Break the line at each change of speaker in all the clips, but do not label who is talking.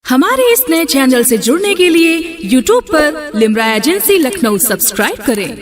हमारे इस नए चैनल से जुड़ने के लिए YouTube पर लिम्रा एजेंसी लखनऊ सब्सक्राइब करें।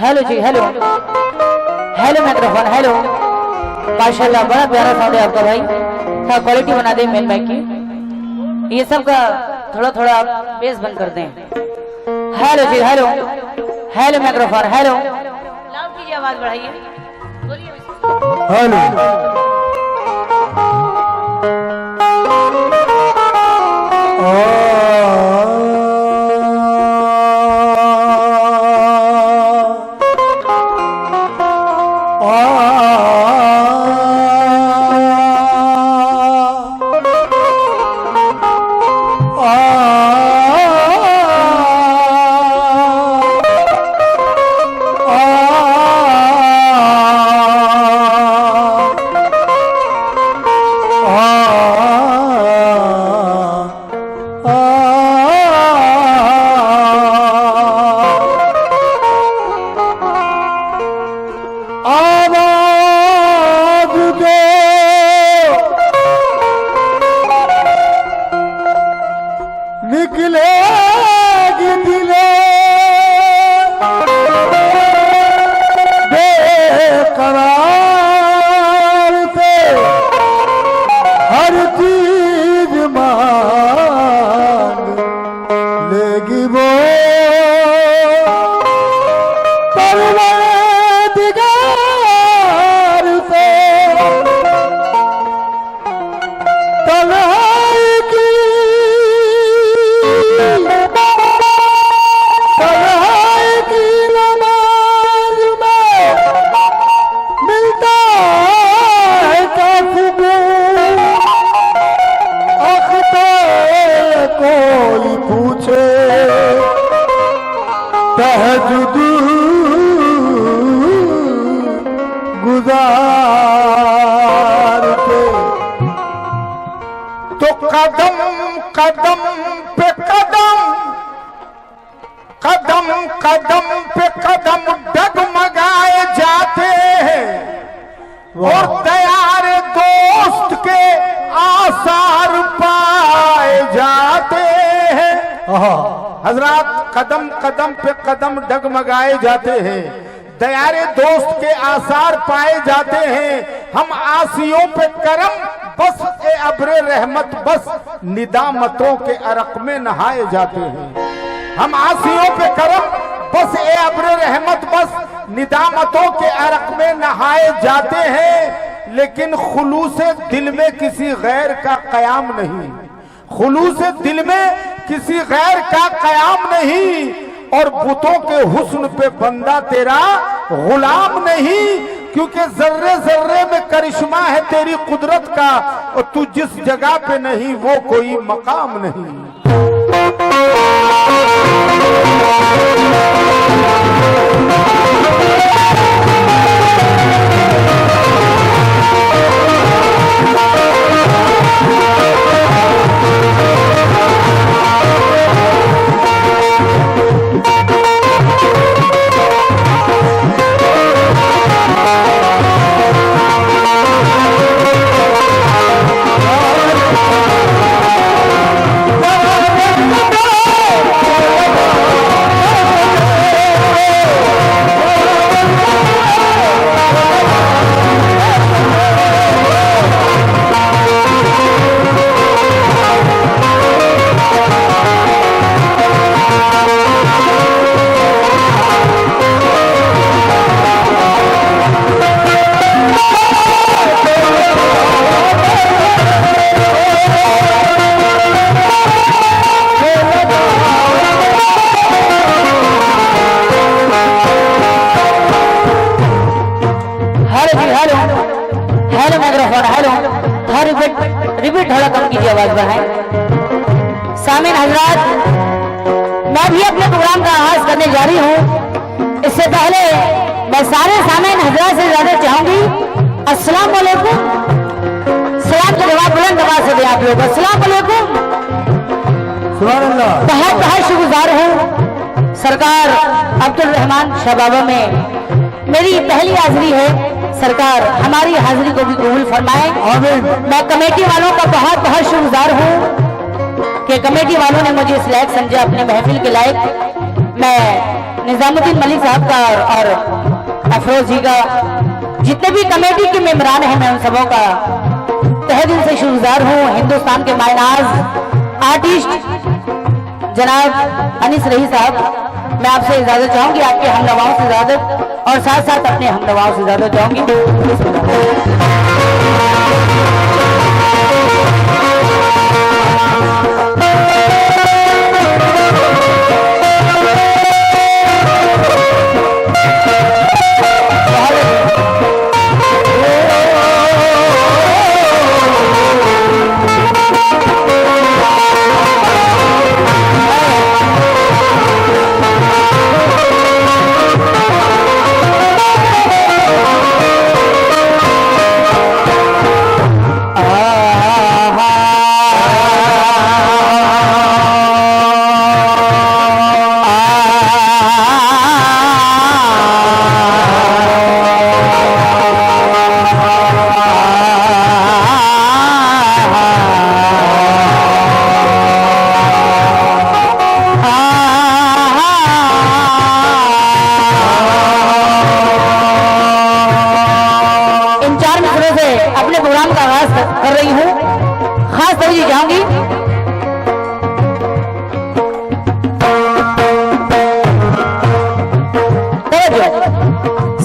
हेलो जी, हेलो हेलो माइक्रोफोन, हेलो। माशाल्लाह बड़ा प्यारा साउंड है आपका भाई। थोड़ा क्वालिटी बना दे मेन माइक की। ये सब का थोड़ा थोड़ा आप बेस बंद कर दें। हेलो जी, hello hello microphone, hello. Loud कीजिए, आवाज बढ़ाइए, बोलिए।
हेलो है जुदू गुजार के, तो कदम कदम पे कदम, कदम कदम पे कदम डगमगाए जाते हैं और तैयार दोस्त के आसार पाए जाते हैं। हजरात, कदम कदम पे कदम डगमगाए जाते हैं, दयारे दोस्त के आसार पाए जाते हैं। हम आसियों पे करम बस ए अब्रे रहमत बस निदामतों के अरक में नहाए जाते हैं। हम आसियों पे करम बस ए अब्रे रहमत बस निदामतों के अरक में नहाए जाते हैं। लेकिन खुलूसे दिल में किसी गैर का कयाम नहीं, खुलूसे दिल में किसी गैर का कयाम नहीं, और बुतों के हुस्न पे बंदा तेरा गुलाम नहीं, क्योंकि जर्रे जर्रे में करिश्मा है तेरी कुदरत का, और तू जिस जगह पे नहीं वो कोई मकाम नहीं।
रिपीट थोड़ा कम कीजिए, आवाज बढ़ाएं। सामीन हजरात, मैं भी अपने प्रोग्राम का आगाज करने जा रही हूँ। इससे पहले मैं सारे सामीन हजरात से ज्यादा चाहूंगी अस्सलाम वालेकुम। सलाम का जवाब बुलंद आवाज से दें आप लोग। अस्सलाम वालेकुम।
सुभान अल्लाह।
बहुत बहुत शुक्रगुजार हूँ सरकार अब्दुल रहमान शबाबा में मेरी पहली हाजिरी है। सरकार हमारी हाजिरी को भी कबूल फरमाए। मैं कमेटी वालों का बहुत बहुत शुक्रगुजार हूँ कि कमेटी वालों ने मुझे इस लायक समझा, अपने महफिल के लायक। मैं निजामुद्दीन मलिक साहब का और अफरोज जी का, जितने भी कमेटी के मेंबरान हैं, मैं उन सबों का तहे दिल से शुक्रगुजार हूँ। हिंदुस्तान के मायनाज आर्टिस्ट जनाब अनीस रही साहब, मैं आपसे इजाजत चाहूंगी, आपके हमनवाओं से इजाजत, और साथ साथ अपने हमनवाओं से इजाजत चाहूंगी। कर रही हूँ, खास तवज्जो चाहूंगी।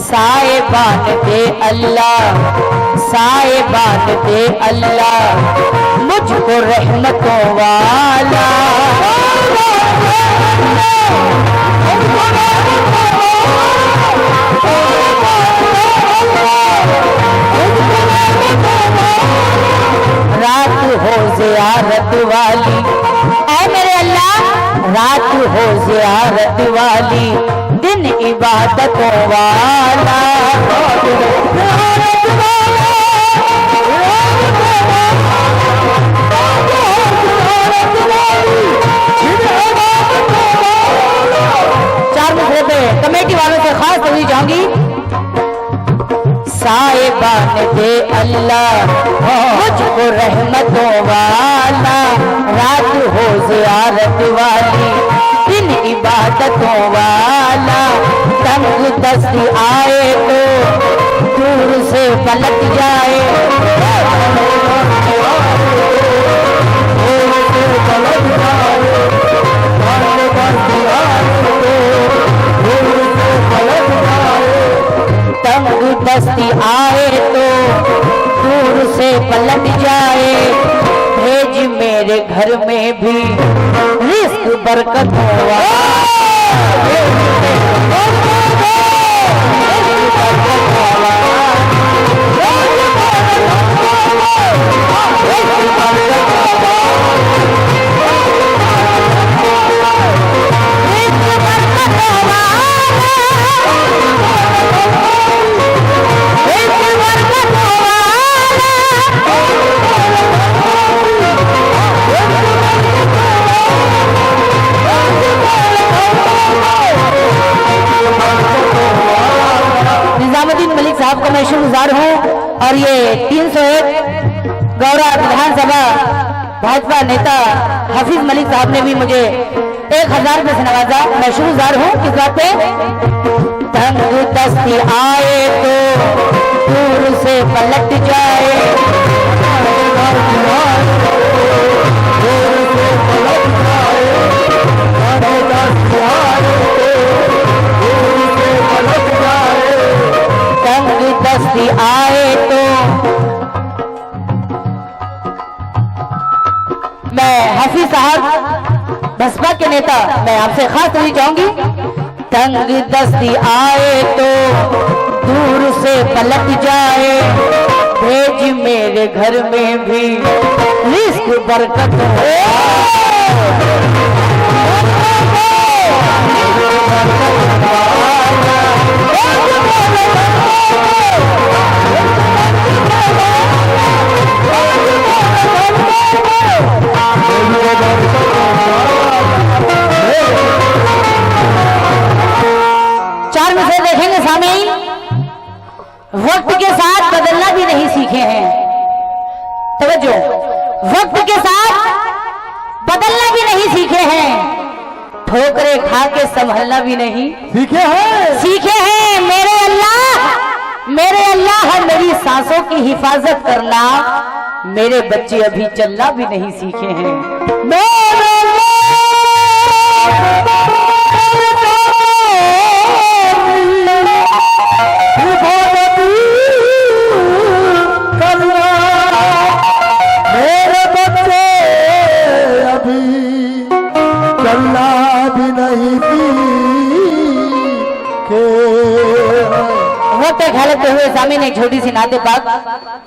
साहिबान दे अल्लाह, साहिबान दे अल्लाह, मुझको रहमतों वाला। रात हो ज़ियारत वाली, ऐ मेरे अल्लाह, रात हो ज़ियारत वाली, दिन इबादतों वाला। चार मिसरे पे कमेटी वालों से खास तवज्जो चाहूंगी। साहिबान दे अल्लाह मुझको रहमतों वाला, रात हो ज़ियारत वाली दिन इबादतों वाला। तंग दस्ती आए तो दूर से पलट जाए, तंग दस्ती आए तो दूर से पलट जाए। भेज मेरे घर में भी रिस्क बरकत हुआ। निजामुद्दीन मलिक साहब का मैं शुक्रगुजार हूँ और ये 301 गौरा विधानसभा भाजपा नेता हफीज मलिक साहब ने भी मुझे 1000 रुपये से नवाजा। मैं शुक्रगुजार हूँ किस बात पे? तंग दस्ती आए तो दूर से पलट जाए, तंग दस्ती आए तो। मैं हफीज साहब बसपा के नेता, मैं आपसे खास तवज्जो चाहूंगी। तंग दस्ती आए तो दूर से पलट जाए, भेज मेरे घर में भी रिस्क बरकत हो। चार मिसरे देखेंगे सामने, वक्त के साथ बदलना भी नहीं सीखे हैं। तवज्जो, वक्त के साथ बदलना भी नहीं सीखे हैं, ठोकरे खा के संभलना भी नहीं
सीखे हैं।
सीखे हैं। मेरे अल्लाह मेरी सांसों की हिफाजत करना, मेरे बच्चे अभी चलना भी नहीं सीखे हैं। मेरे
बच्चे अभी चलना भी नहीं सीखे।
वक्त खेलते हुए सामीन एक छोटी सी नाते पाक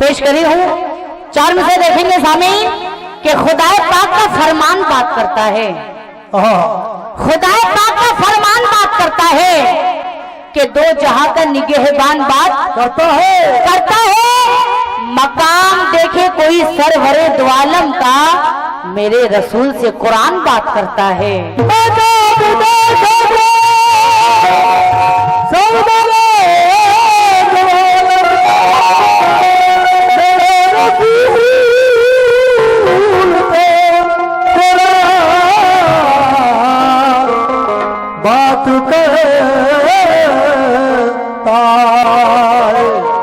पेश करी हूँ। चार मिसरे देखेंगे सामीन कि खुदाए पाक का फरमान बात करता है। खुदाए पाक का फरमान बात करता है कि दो जहां का निगहबान बात करता है। मकाम देखे कोई सरवरे द्वालम का, मेरे रसूल से कुरान बात करता है।
बात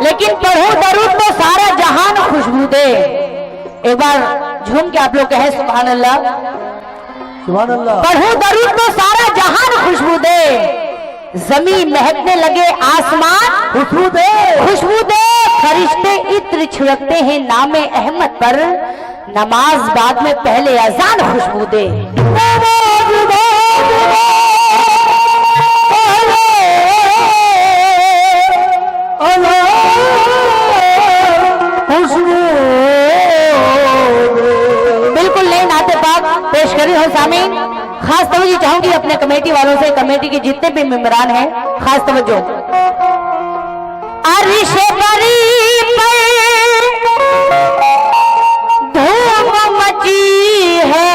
लेकिन पढ़ो दरूद तो सारा जहान खुशबू दे। एक बार झूम के आप लोग कहें सुभान अल्लाह।
सुभान अल्लाह।
पढ़ो दरूद तो सारा जहान खुशबू दे, जमीन महकने लगे आसमान खुशबू दे। फरिश्ते इत्र छिड़कते हैं नामे अहमद पर, नमाज बाद में पहले अजान खुशबू दे। बिल्कुल नहीं नाते पाक पेश करी हो सामीन। खास तवज्जो चाहूंगी अपने कमेटी वालों से, कमेटी के जितने भी मेंबरान हैं, खास तवज्जो। अर्श बरी पर धूम मची है,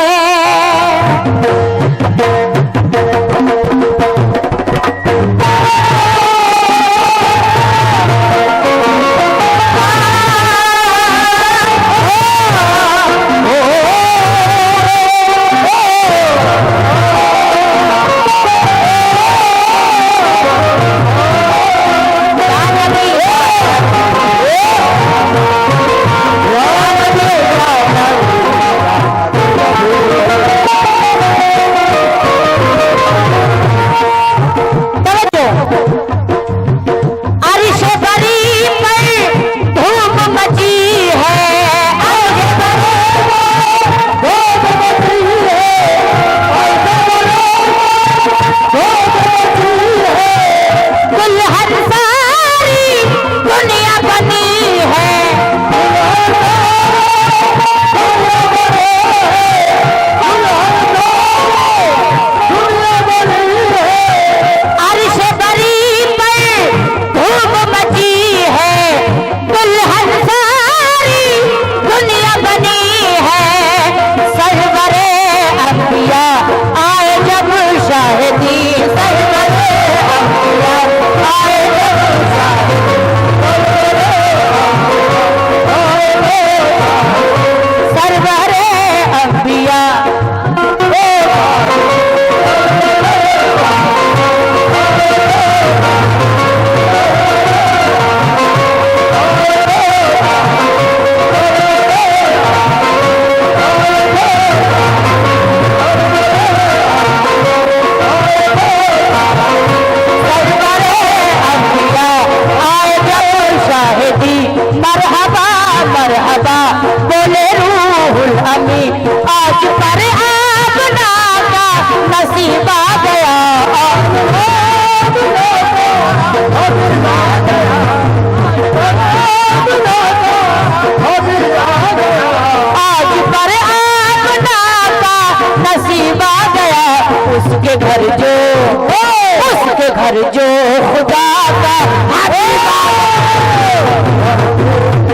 उसके घर जो खुदा का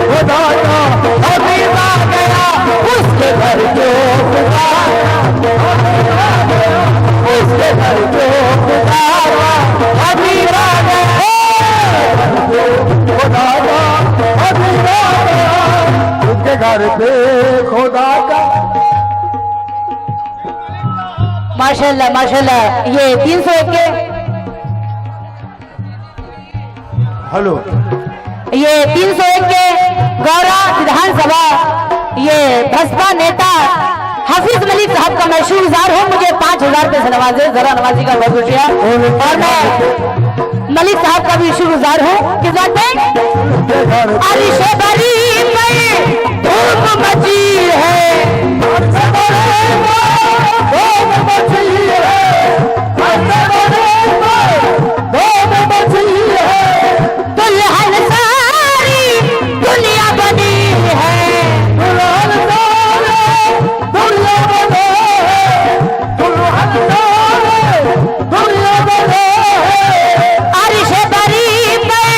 खुदा का हबीब आ गया, उसके घर जो खुदा, उसके घर जो खुदा का हबीब आ गया, खुदा का हबीब आ गया, उसके घर पे खुदा का। माशाल्लाह माशाल्लाह। ये 301 के
हेलो,
ये 301 के गौरा विधानसभा ये बसपा नेता हाफिज मलिक साहब का मैं शुक्रगुजार हूँ। मुझे 5000 रुपए से नवाजे, जरा नवाजी का बहुत शुक्रिया। और मैं मलिक साहब का भी शुक्रगुजार हूँ। किस बात में? अर्श बरी में धूम मची है, दुल्हन सारी दुनिया बनी है, दुल्हन सारी दुनिया बनी है, दुल्हन सारी दुनिया बनी है। अर्श बरी में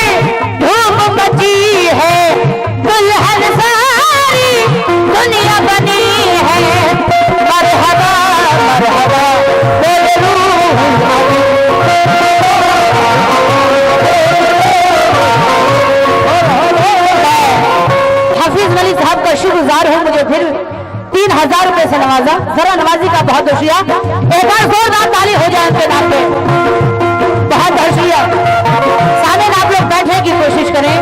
धूम मची है, दुल्हन सारी दुनिया बनी है। मरहबा मरहबा बोले रूहुल अमीन, हाफिज मलिक साहब का शुक्रगुजार हूँ। मुझे फिर 3000 रुपए से नवाजा, जरा नवाजी का बहुत शुक्रिया। एक बार जोरदार ताली हो जाए उनके नाम पे, बहुत बहुत शुक्रिया। सामने आप लोग बैठने की कोशिश करें।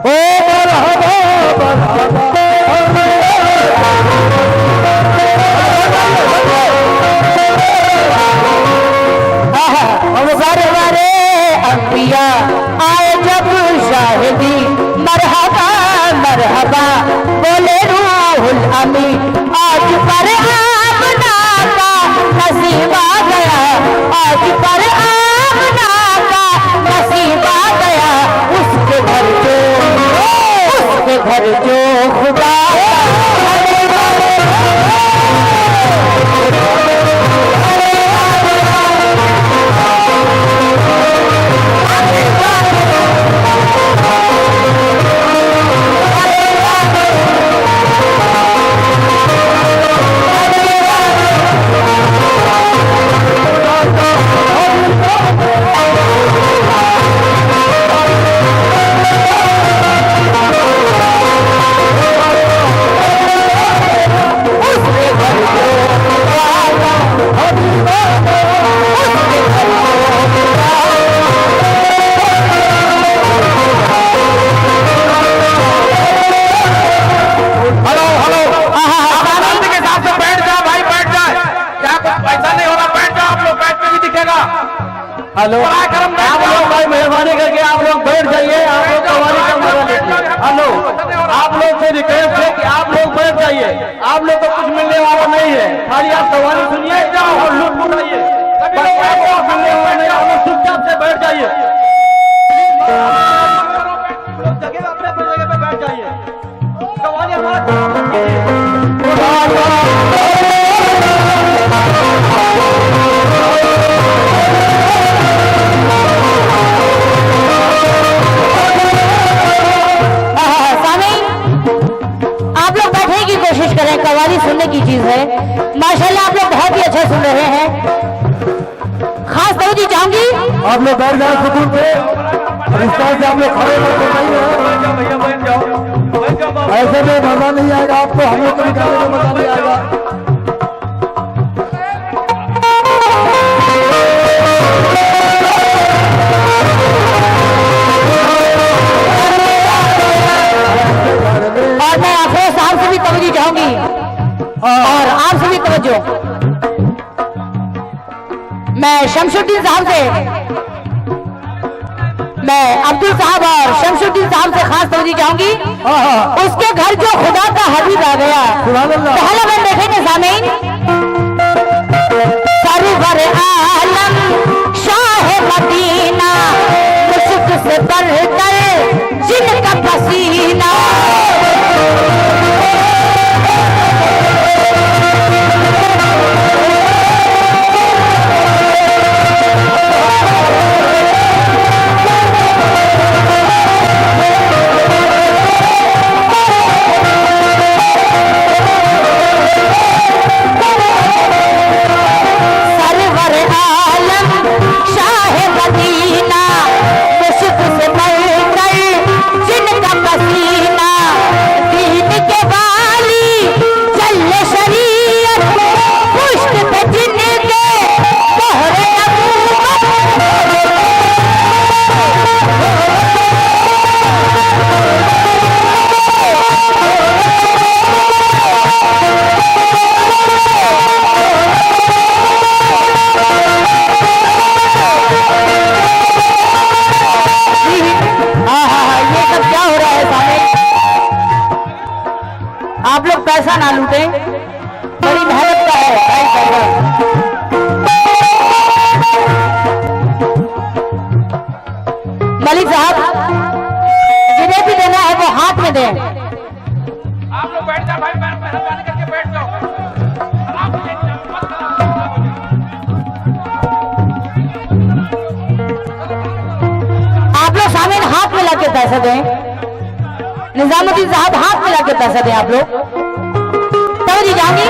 ओ मरहबा मरहबा सरवरे अंबिया आए जब शाहिदी, मरहबा मरहबा बोले रूहुल अमीन। आज पर आमना का नसीब आ गया, आज पर आमना का नसीब आ गया। उसके घर जो
हेलो, आप लोग भाई मेहरबानी करके आप लोग बैठ जाइए, आप लोग कवाली का मजा लीजिए। हेलो, आप लोग से रिक्वेस्ट है कि आप लोग बैठ जाइए, आप लोग को कुछ मिलने वाला नहीं है, खाली आप कवाली सुनिए और लुत्फ उठाइए, आपको मिलने वाला नहीं, आप लोग चुपचाप से बैठ जाइए, जगह अपने अपने जगह पे बैठ जाइए, कवाली हमारा
कोशिश करें, कवाली सुनने की चीज है। माशाल्लाह आप लोग बहुत ही अच्छा सुन रहे हैं। खास तवज्जो चाहूंगी,
आप लोग बैठ जाए सुकून पे, रिश्ता से आप लोग खड़े ऐसे में मजा नहीं आएगा आपको, हम लोग को निकालने में मजा नहीं आएगा।
और मैं आफरोज साहब से भी तवज्जो चाहूंगी और आप से भी तवज्जो। मैं शमशुद्दीन साहब से, मैं अब्दुल साहब और शमशुद्दीन साहब से खास तवज्जो चाहूंगी। उसके घर जो खुदा का हबीब आ गया, पहला मैं देखेंगे सामीन, सरवर आलम शाह मदीना, मुश्क से बढ़कर जिनका पसीना, आप लोग पैसा ना लूटें, बड़ी मेहनत का है। मलिक साहब, जिन्हें भी देना है वो हाथ में दें।
आप लोग बैठ जाओ भाई, मेहरबानी करके बैठ जाओ।
आप लोग सामने हाथ में लाके पैसा दें। निजामुद्दीन साहब हाथ में लाके पैसा दें आप लोग। तवज्जो जाएंगी,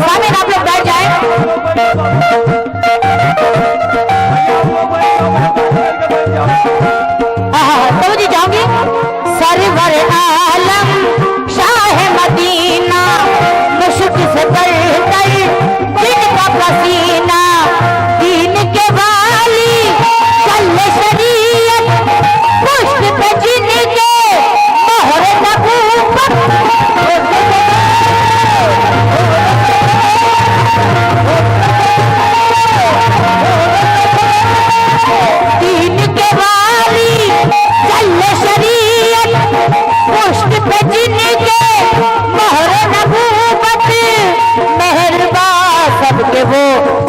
सामने आप लोग बैठ जाएं। तवज्जो जाऊंगी, सरवर आलम शाह मदीना, मुश्क से बढ़कर जिनका पसीना, दीन के वाली चल शरीयत, पुष्ट पे जिनके मोहर नबूवत, दीन के वाली चल शरीयत, पुष्ट पे जिनके मोहर नबूवत, मेहरबा सबके वो,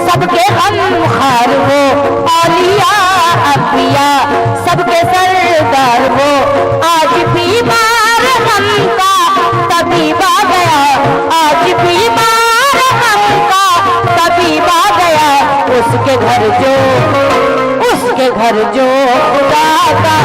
सबके हम खार वो, औलिया अम्बिया सबके सरदार वो, आज बीमार हमका तबीब आ गया, आज बीमार हमका तबीब आ गया, उसके घर जो खुदा का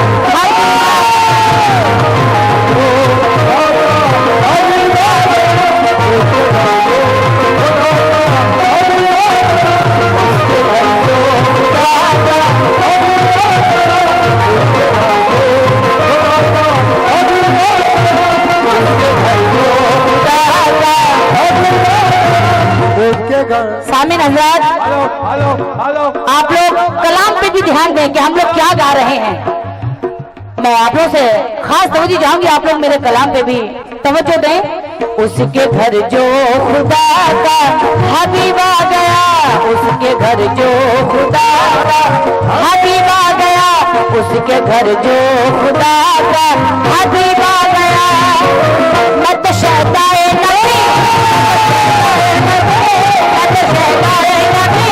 सामिन हजरत, आप लोग कलाम पे भी ध्यान दें कि हम लोग क्या गा रहे हैं। मैं आप लोग से खास तवज्जो चाहूंगी, आप लोग मेरे कलाम पे भी तवज्जो दें। उसके घर जो खुदा का हबीब आ गया, उसके घर जो खुदा का हबीब आ गया, उसके घर जो खुदा का हबीब आ गया। मत शहदाए नबी, मत शहदाए नबी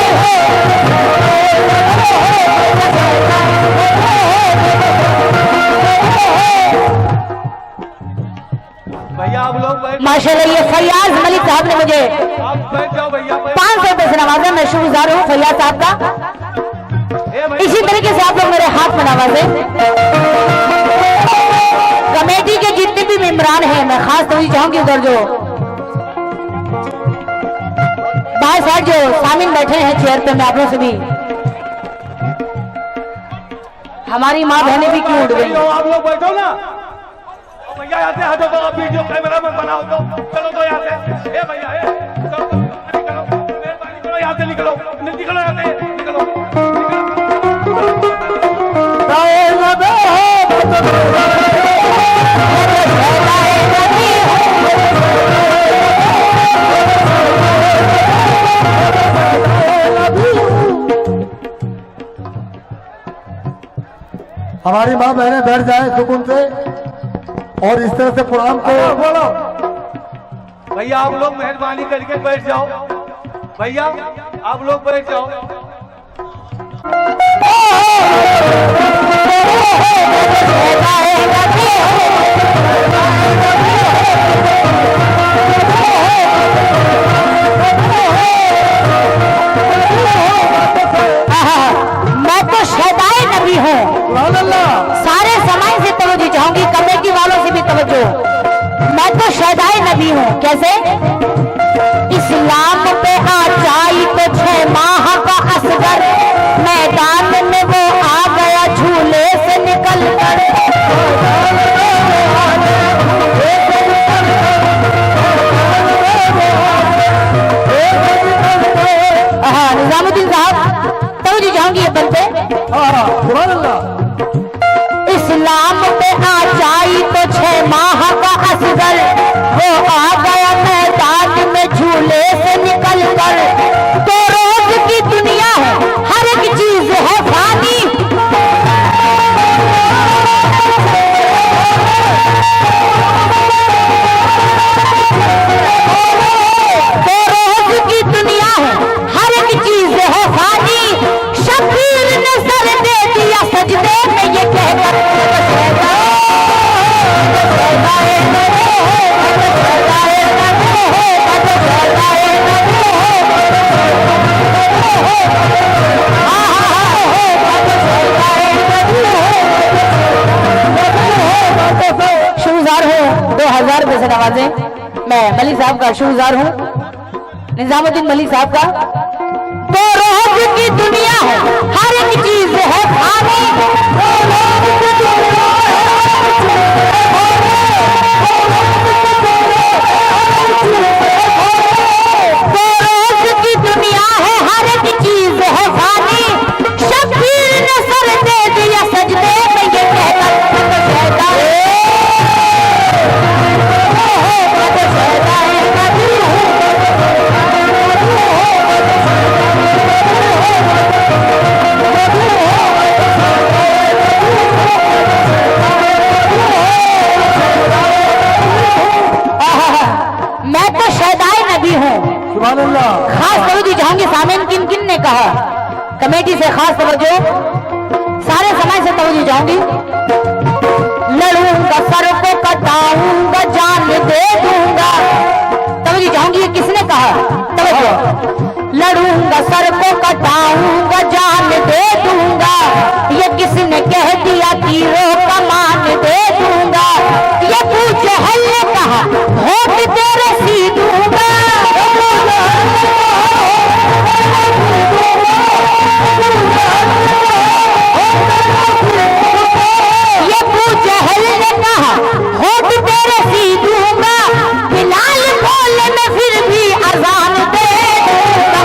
भैया आप लोग बैठ,
माशाल्लाह ये फैयाज मलिक साहब ने मुझे
आप बैठ जाओ भैया,
500 रुपए से नवाजा। मैं शुक्रगुजार हूँ फैयाज साहब का। इसी तरीके से आप लोग मेरे हाथ में नवाजे। कमेटी के जितने भी मेंबरान हैं, मैं खास तौर चाहूंगी उधर जो बाहर साइड जो सामिल बैठे हैं चेयर पे, मैं आप लोगों से भी, हमारी माँ बहनें भी क्यों उठ गई।
आप लोग बैठो ना भैया, आते हटो तो आप वीडियो कैमरा में बनाओ तो चलो तो यहाँ से। ए भैया चलो तो निकलो, मेहरबानी करो यहाँ से निकलो, निकलो यहाँ से निकलो।
हमारी माँ बहनें बैठ जाए सुकून से और इस तरह से प्रोग्राम को बोलो।
भैया आप लोग मेहरबानी करके बैठ जाओ, भैया आप लोग बैठ जाओ।
मैं तो शहदाए नबी हूँ। सारे समाज से तवज्जो चाहूंगी, कमेटी वालों से भी तवज्जो। मैं तो शहदाए नबी हूँ। कैसे? इस्लाम पे आ जाई तो 6 माह का असगर, मैदान में वो आ गया झूले से निकल कर। हाँ निजामुद्दीन साहब तवज्जो चाहूंगी ये बल पे। इस्लाम पे आ जाई तो 6 माह का असगर, वो आ गया मैदान में झूले से निकल कर। तो रोज की दुनिया है, हर एक चीज है फानी। तो रोज की दुनिया है, हर एक चीज है फानी। शबीर ने सर दे दिया सजदे में ये कहकर, शुक्रगुजार हूँ 2000 रुपए से नवाजे। मैं मलिक साहब का शुक्रगुजार हूँ, निजामुद्दीन मलिक साहब का। तो रोज की दुनिया है, हर एक चीज है खानी। तो रोज की दुनिया है, हर एक चीज है खानी। शबीर ने सर दे दिया सजदे में ये कहकर, मैं तो शहदाए नबी हूँ। खास तवज्जो चाहूंगी सामीन किन किन ने कहा, कमेटी से खास तवज्जो, सारे समाज से तवज्जो चाहूंगी। लड़ूंगा सर को कटाऊंगा जान दे दूंगा। तवज्जो चाहूंगी ये किसने कहा, तवज्जो। लड़ूंगा सर को कटाऊंगा जान दे दूंगा, ये किसने कह दिया तीरों का मान दे दूंगा। ये पूछे हल ने कहा होठ तेरे सी दूंगा। ये पूछे हल ने कहा होठ तेरे सी दूंगा, बिलाल बोले मैं फिर भी अजान दे दूंगा।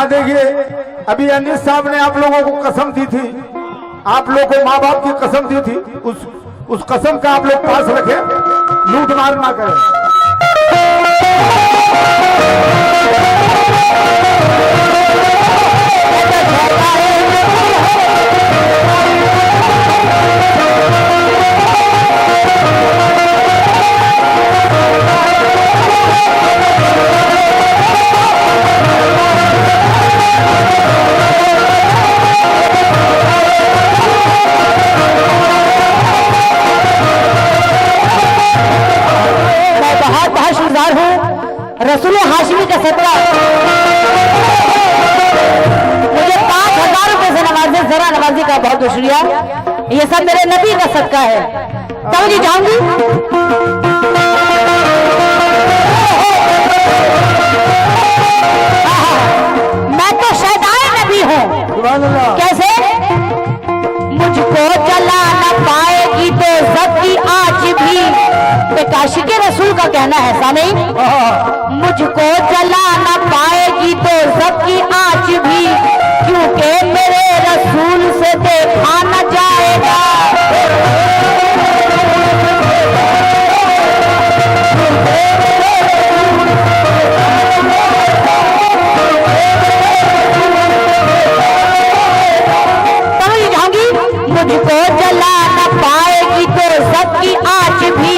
देखिए, अभी अनिस साहब ने आप लोगों को कसम दी थी, आप लोगों को माँ बाप की कसम दी थी, उस कसम का आप लोग पास रखें, लूट मार ना करें।
रसूल हाशमी का सदका मुझे 5,000 रुपए से नवाजे, जरा नवाजी का बहुत बहुत शुक्रिया। ये सब मेरे नबी का सदका है। तब जी जाऊंगी मैं तो शहदाए नबी हूँ। कैसे? मुझको जला न पाएगी तो सबकी आज भी, काशी के रसूल का कहना है सामने, मुझको जला न पाएगी तो सबकी आज भी, क्योंकि मेरे रसूल से देखा न जाएगा। मुझको जला न पाएगी तो सबकी आज भी,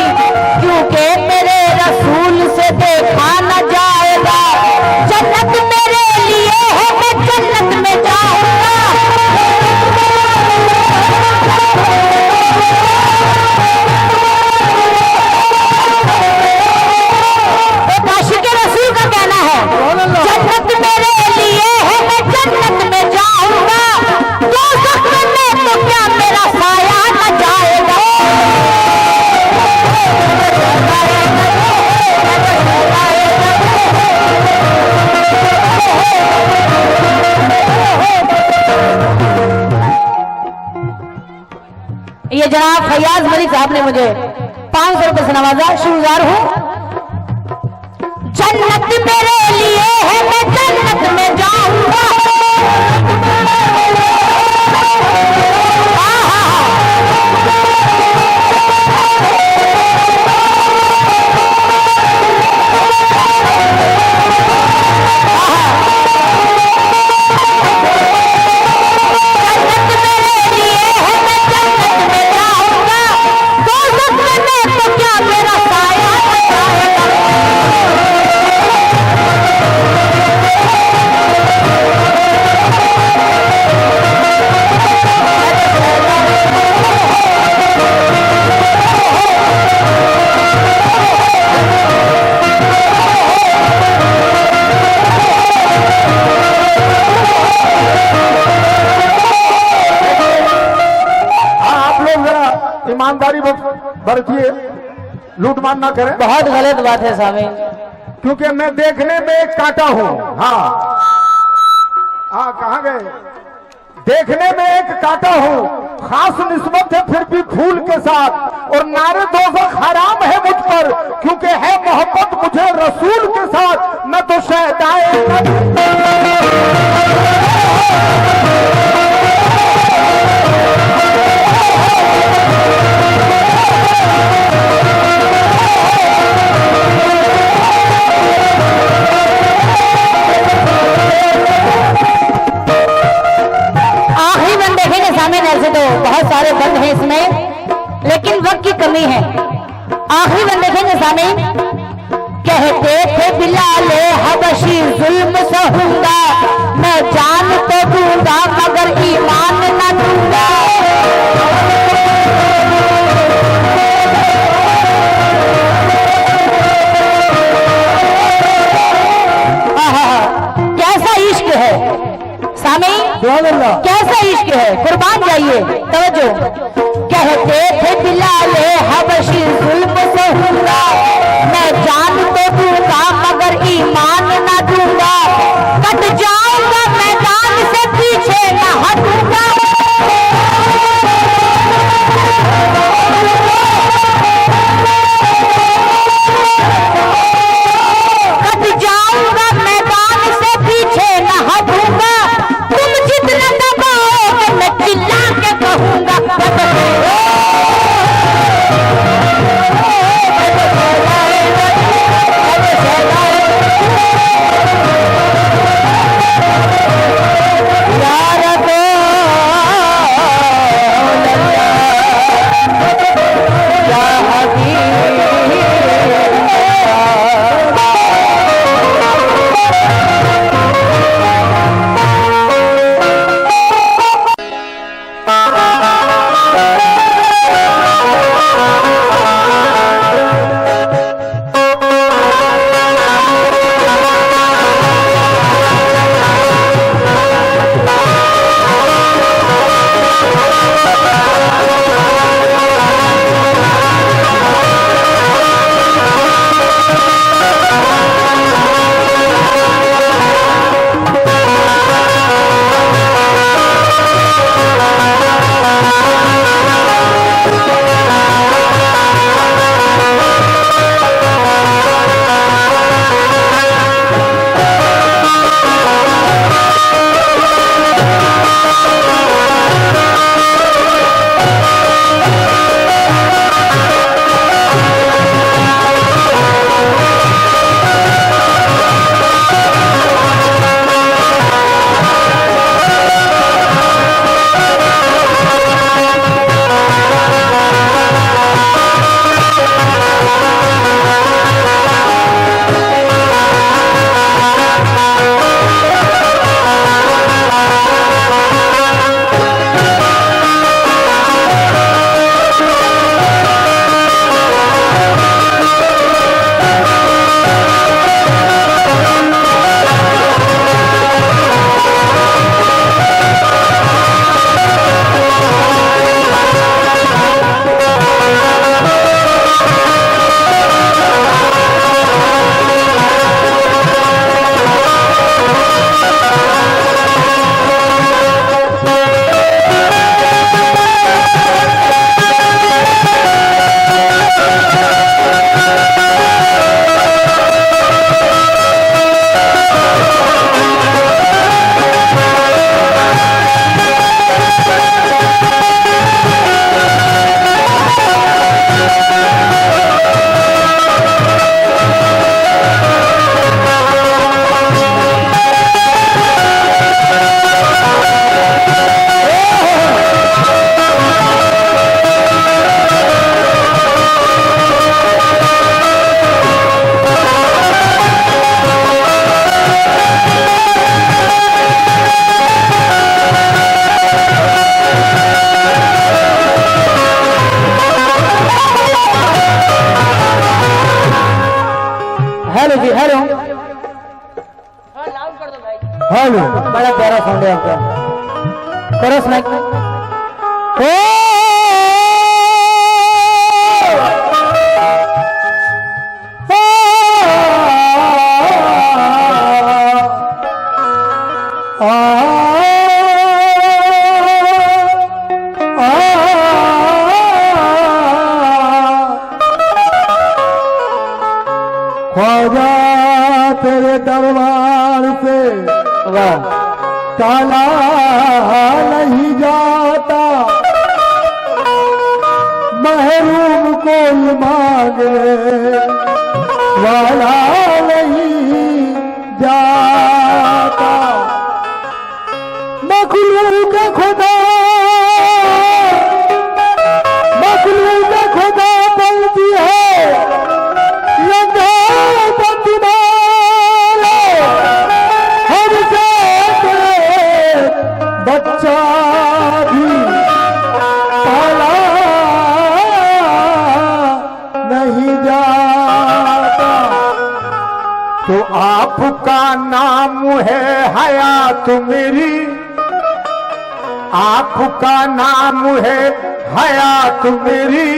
क्योंकि मेरे रसूल से देखा न जाएगा। जन्नत मेरे लिए है, मैं जन्नत में जाऊंगा। काशी के रसूल का कहना है, जन्नत मेरे लिए है, मैं जन्नत में जाऊंगा। दोज़ख में तो क्या मेरा साया न जाएगा। ये जनाब फैयाज मलिक साहब ने मुझे 500 रुपए से नवाजा, शुक्रगुजार हूँ। जन्नत मेरे लिए है, मैं जन्नत में जाऊंगा।
ईमानदारी बरतिए, लूट मार ना करें।
बहुत गलत बात है स्वामी,
क्योंकि मैं देखने में एक कांटा हूं। हाँ कहाँ गए? देखने में एक कांटा हूं, खास निस्बत है फिर भी फूल के साथ, और नारे दोज़ख हराम है मुझ पर, क्योंकि है मोहब्बत मुझे रसूल के साथ। न तो शहदाए ऐसे तो बहुत सारे बंद हैं इसमें, लेकिन वक्त की कमी है। आखिरी बंद देखेंगे सामने, कहते थे बिलाले हबशी जुल्म सहूंगा, मैं जान तो दूंगा मगर ईमान न दूंगा। कैसा इश्क है सामी, कैसा इश्क है, कुर्बान जाइए, तवज्जो। कहते थे बिलाले हबशी जुल्म सहूंगा, मैं जान तो दूंगा मगर ईमान न दूंगा। कट जाऊंगा मैदान से पीछे न हटूंगा। कट जाऊंगा मैदान से पीछे न हटूंगा। हेलो
बड़ा प्यारा साउंड है आपका। कोरस माइक
ख्वाजा तेरे दरबार से
वाह
काला नहीं जाता, महरूम को मांगने वाला नहीं जाता। मखलूक का खुदा, मखलूक का खुदा बनती है लंगा बच्चा भी पाला नहीं जाता। तो आपका नाम है हयात मेरी, आपका नाम है हयात मेरी,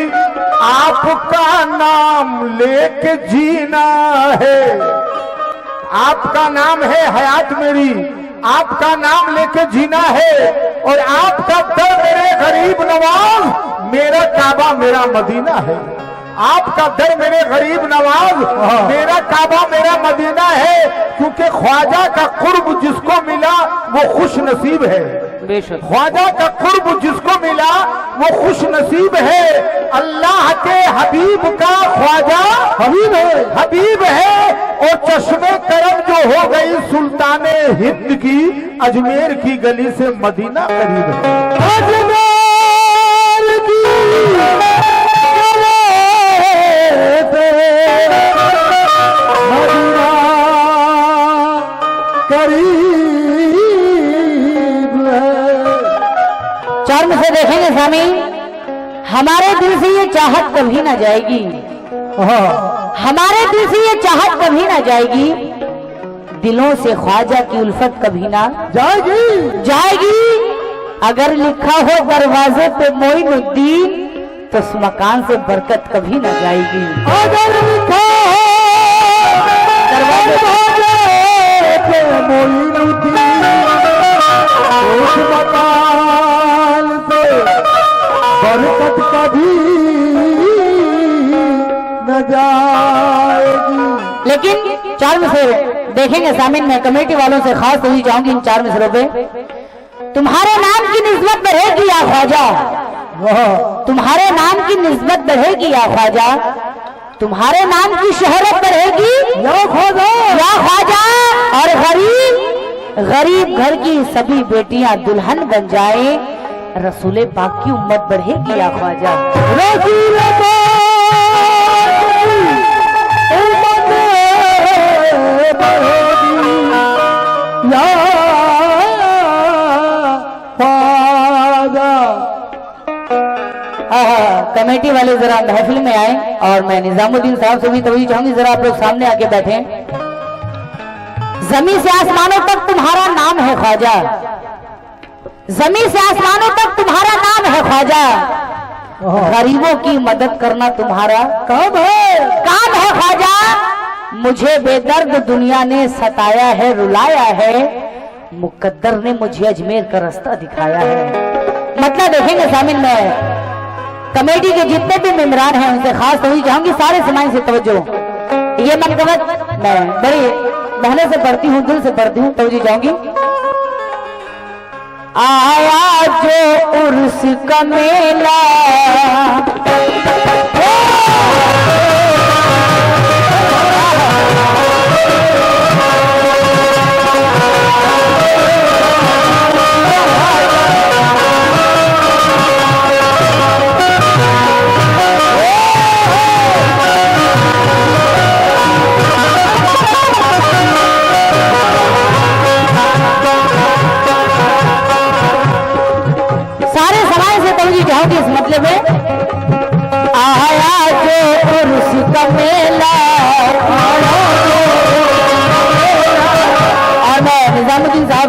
आपका नाम लेके जीना है। आपका नाम है हयात मेरी, आपका नाम लेके जीना है। और आपका दर मेरे गरीब नवाज, मेरा काबा मेरा मदीना है। आपका दर मेरे गरीब नवाज, मेरा काबा मेरा मदीना है। क्योंकि ख्वाजा का कुर्ब जिसको मिला वो खुश नसीब है।
बेशक
ख्वाजा का कुर्ब जिसको मिला वो खुश नसीब है। अल्लाह के हबीब का ख्वाजा हबीब है, हबीब है। और चश्मे करम जो हो गई सुल्ताने हिंद की, अजमेर की गली से मदीना करीब है। अजमेर की मदीना करीब है।
चार्म से देखेंगे स्वामी, हमारे दिल से ये चाहत कभी ना जाएगी, हमारे दिल से ये चाहत कभी ना जाएगी। दिलों से ख्वाजा की उल्फत कभी ना
जाएगी,
जाएगी। अगर लिखा हो दरवाजे पे मोइनुद्दीन, तो उस मकान से बरकत कभी ना जाएगी।
अगर लिखा हो दरवाजे पे मोइनुद्दीन, उस मकान से बरकत कभी न जाएगी।
लेकिन चार मिसरे देखेंगे सामिन, मैं कमेटी वालों से खास तवज्जो चाहूंगी इन चार मिसरों पे। तुम्हारे नाम की निस्बत बढ़ेगी या ख्वाजा, तुम्हारे नाम की निस्बत बढ़ेगी या ख्वाजा, तुम्हारे नाम की शोहरत बढ़ेगी या ख्वाजा। और गरीब गरीब घर की सभी बेटियां दुल्हन बन जाए, रसूले पाक की उम्मत बढ़ेगी या ख्वाजा।
रसूले
कमेटी वाले जरा महफिल में आए और मैं निजामुद्दीन साहब से भी तवज्जो चाहूंगी, जरा आप लोग सामने आके बैठे। जमीन से आसमानों तक तुम्हारा नाम है ख्वाजा, जमीन से आसमानों तक तुम्हारा नाम है ख्वाजा। गरीबों की मदद करना तुम्हारा काम है ख्वाजा। मुझे बेदर्द दुनिया ने सताया है, रुलाया है, मुकद्दर ने मुझे अजमेर का रास्ता दिखाया है। मतलब देखेंगे सामिन, में कमेटी के जितने भी मेंबरान हैं उनसे खास तवज्जो चाहूंगी, सारे समाज से तवज्जो। ये मनकबत मैं बड़ी मेहनत से पढ़ती हूँ, दिल से पढ़ती हूँ, तवज्जो चाहूंगी। आया जो उर्स का मेला, इस मतलब में आया जो उर्स का मेला। और मैं निजामुद्दीन साहब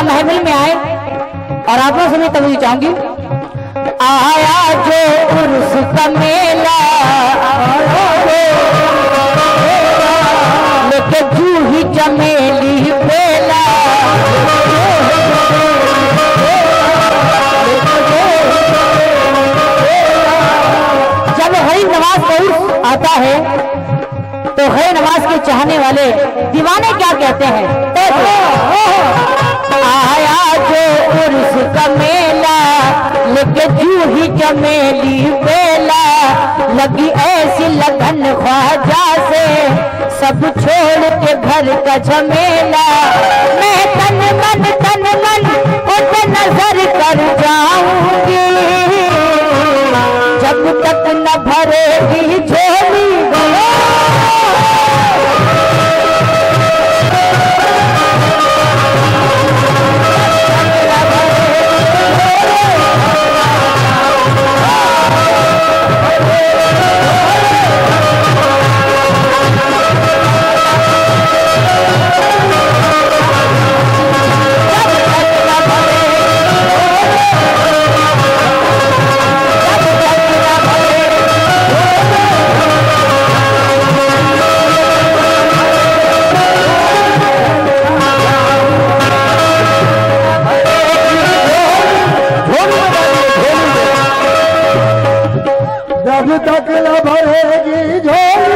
महफिल में आए और आप लोग से मैं तभी चाहूंगी, आया जो उर्स का मेला लेके जूही चमेली बेला, जब गरीब नवाज का उर्स आता है तो गरीब नवाज के चाहने वाले दीवाने क्या कहते हैं, आया जो उर्स का मेला लेके जूही चमेली बेला, लगी ऐसी लगन ख्वाजा से सब छोड़ के घर का झमेला, मैं तन मन उन पे नजर कर जाऊंगी जब तक न भरेगी झोली।
जब तक न भरेगी झोली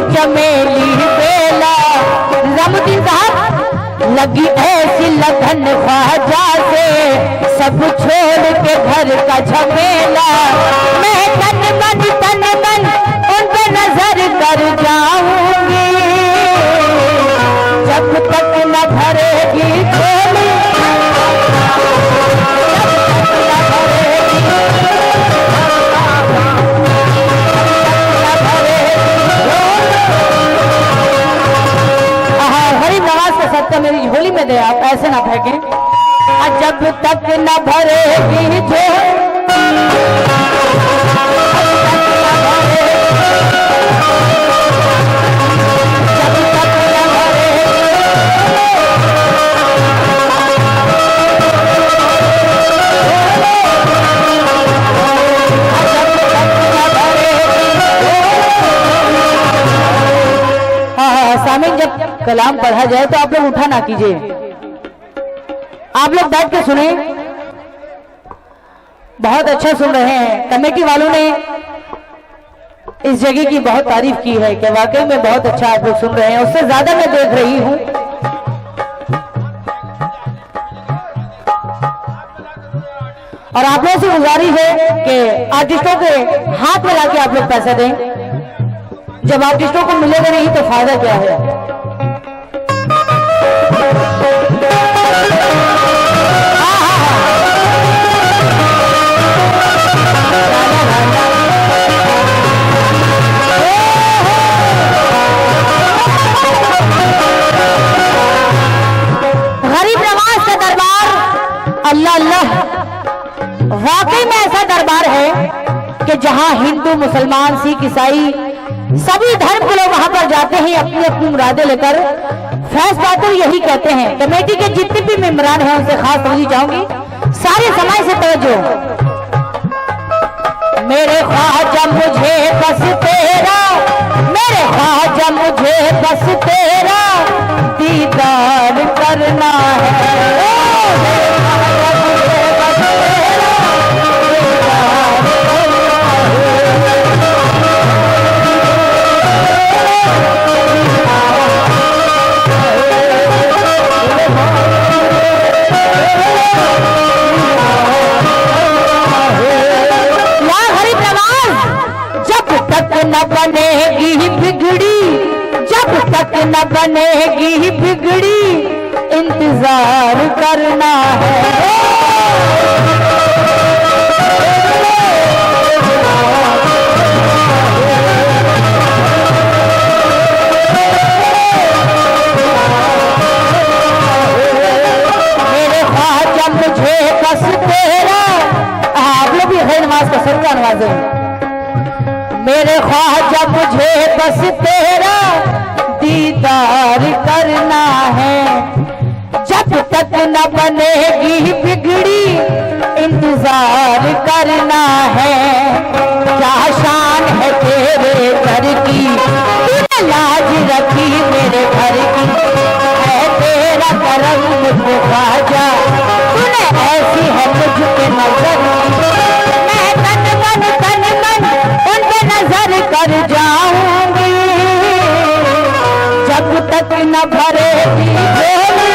चमेली बेला, रमुद्दीन साहब लगी ऐसी लगन ख्वाजा से सब छोड़ के घर का झमेला, मैं तन मन उन पे नजर कर जाऊंगी जब तक न भरेगी झोली। सत्य मेरी झोली में दे, आप ऐसे ना फेंकें, जब तक न भरेगी झोली। सामने जब कलाम पढ़ा जाए तो आप लोग उठा ना कीजिए, आप लोग बैठ के सुने। बहुत अच्छा सुन रहे हैं, कमेटी वालों ने इस जगह की बहुत तारीफ की है कि वाकई में बहुत अच्छा आप लोग सुन रहे हैं, उससे ज्यादा मैं देख रही हूं। और आप लोगों से गुजारिश है कि आर्टिस्टों के हाथ में लाके आप लोग पैसे दें, जब आर्टिस्टों को मिलेगा नहीं तो फायदा क्या है। गरीब नवाज का दरबार अल्लाह अल्लाह वाकई में ऐसा दरबार है कि जहां हिंदू मुसलमान सिख ईसाई सभी धर्म के लोग वहां पर जाते हैं अपनी अपनी मुरादें लेकर। फैज बहादुर यही कहते हैं, कमेटी के जितने भी मेंबरान हैं उनसे खास तवज्जो चाहूंगी, सारे समाज से तवज्जो। मेरे ख्वाजा मुझे बस तेरा, मेरे ख्वाजा मुझे बस तेरा दीदार करना है,
पूरा नवाजे। मेरे ख्वाजा मुझे बस तेरा दीदार करना है, जब तक न बनेगी बिगड़ी इंतजार करना है। क्या शान है तेरे घर की, तूने लाज रखी मेरे घर की, है तेरा करम मुझको ख्वाजा, तूने ऐसी है मुझ पे नजर की। मैं तन मन उन पे नजर कर जाऊंगी, जब तक न भरेगी झोली।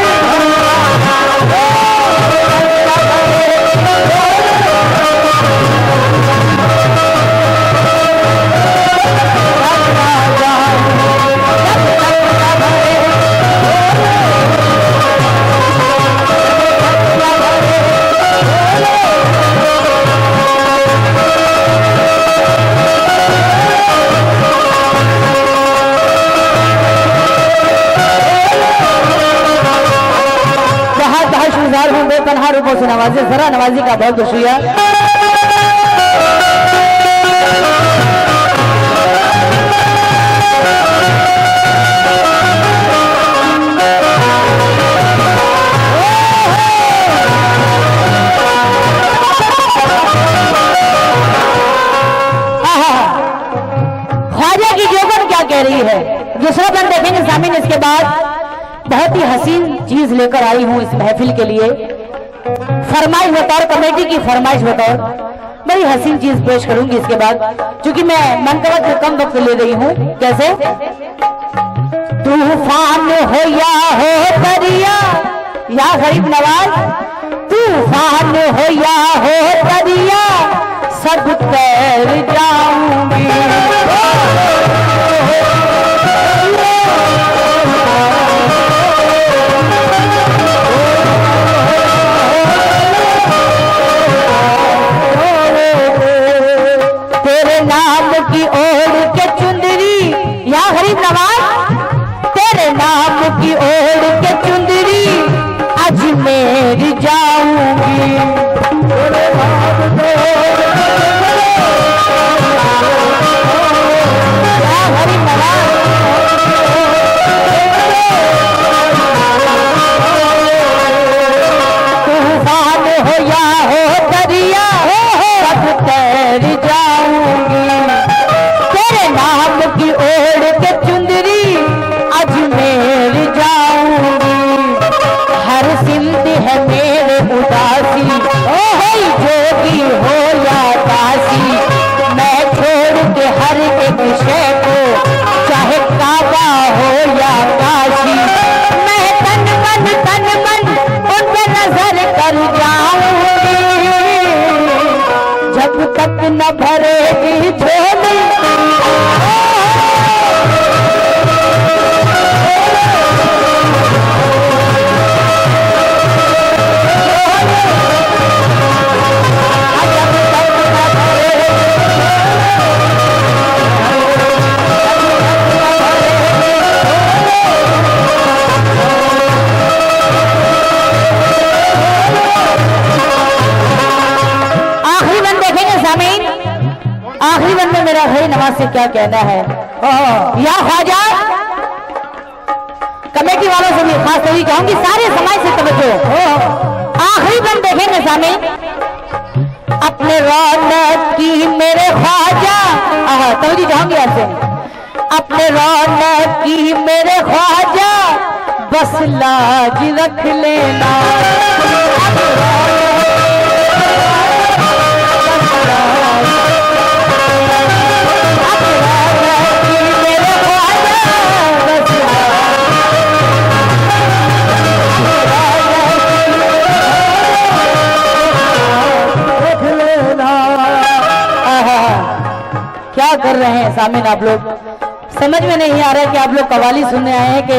बेपनाह रूपों से नवाजे, जरा नवाजी का बहुत शुक्रिया। ख्वाजा की जोगन क्या कह रही है, दूसरा बंद देखेंगे सामीन। इसके बाद बहुत ही हसीन चीज लेकर आई हूं इस महफिल के लिए, फरमाइश बतौर कमेटी की फरमाइश बतौर बड़ी हसीन चीज पेश करूंगी। इसके बाद क्योंकि मैं मनकबत से कम वक्त ले रही हूं। कैसे? तूफान हो या हो दरिया, या गरीब नवाज, तूफान हो या हो दरिया, सब तैर जाऊंगी। की ओढ़ के चुंदरी, या गरीब नवाज, तेरे नाम की ओढ़ के चुंदरी अजमेर जाऊंगी। या गरीब नवाज, तूफान हो या हो दरिया, सब तैर जाऊंगी। नाम की ओढ़ के चुंदरी अजमेर जाऊंगी। हर सिमत है मेरे उदासी, ओ जोगी हो या दासी, मैं छोड़ के हर एक शय को, चाहे काबा हो या काशी, मैं तन मन उन पे नजर कर जाऊंगी, जब तक न भरेगी झोली। आखिरी बंद में मेरा भाई नवाज से क्या कहना है। या ख्वाजा, कमेटी वालों से भी खास तौर कहूंगी, सारे समाज से तवज्जो। आखिरी बंद देखेंगे सामने, अपने रौनक की मेरे ख्वाजा, तवज्जो चाहूंगी आपसे, अपने रौनक की मेरे ख्वाजा, बस लाज रख लेना। क्या कर रहे हैं सामीन आप लोग? समझ में नहीं आ रहा कि आप लोग कवाली सुनने आए हैं कि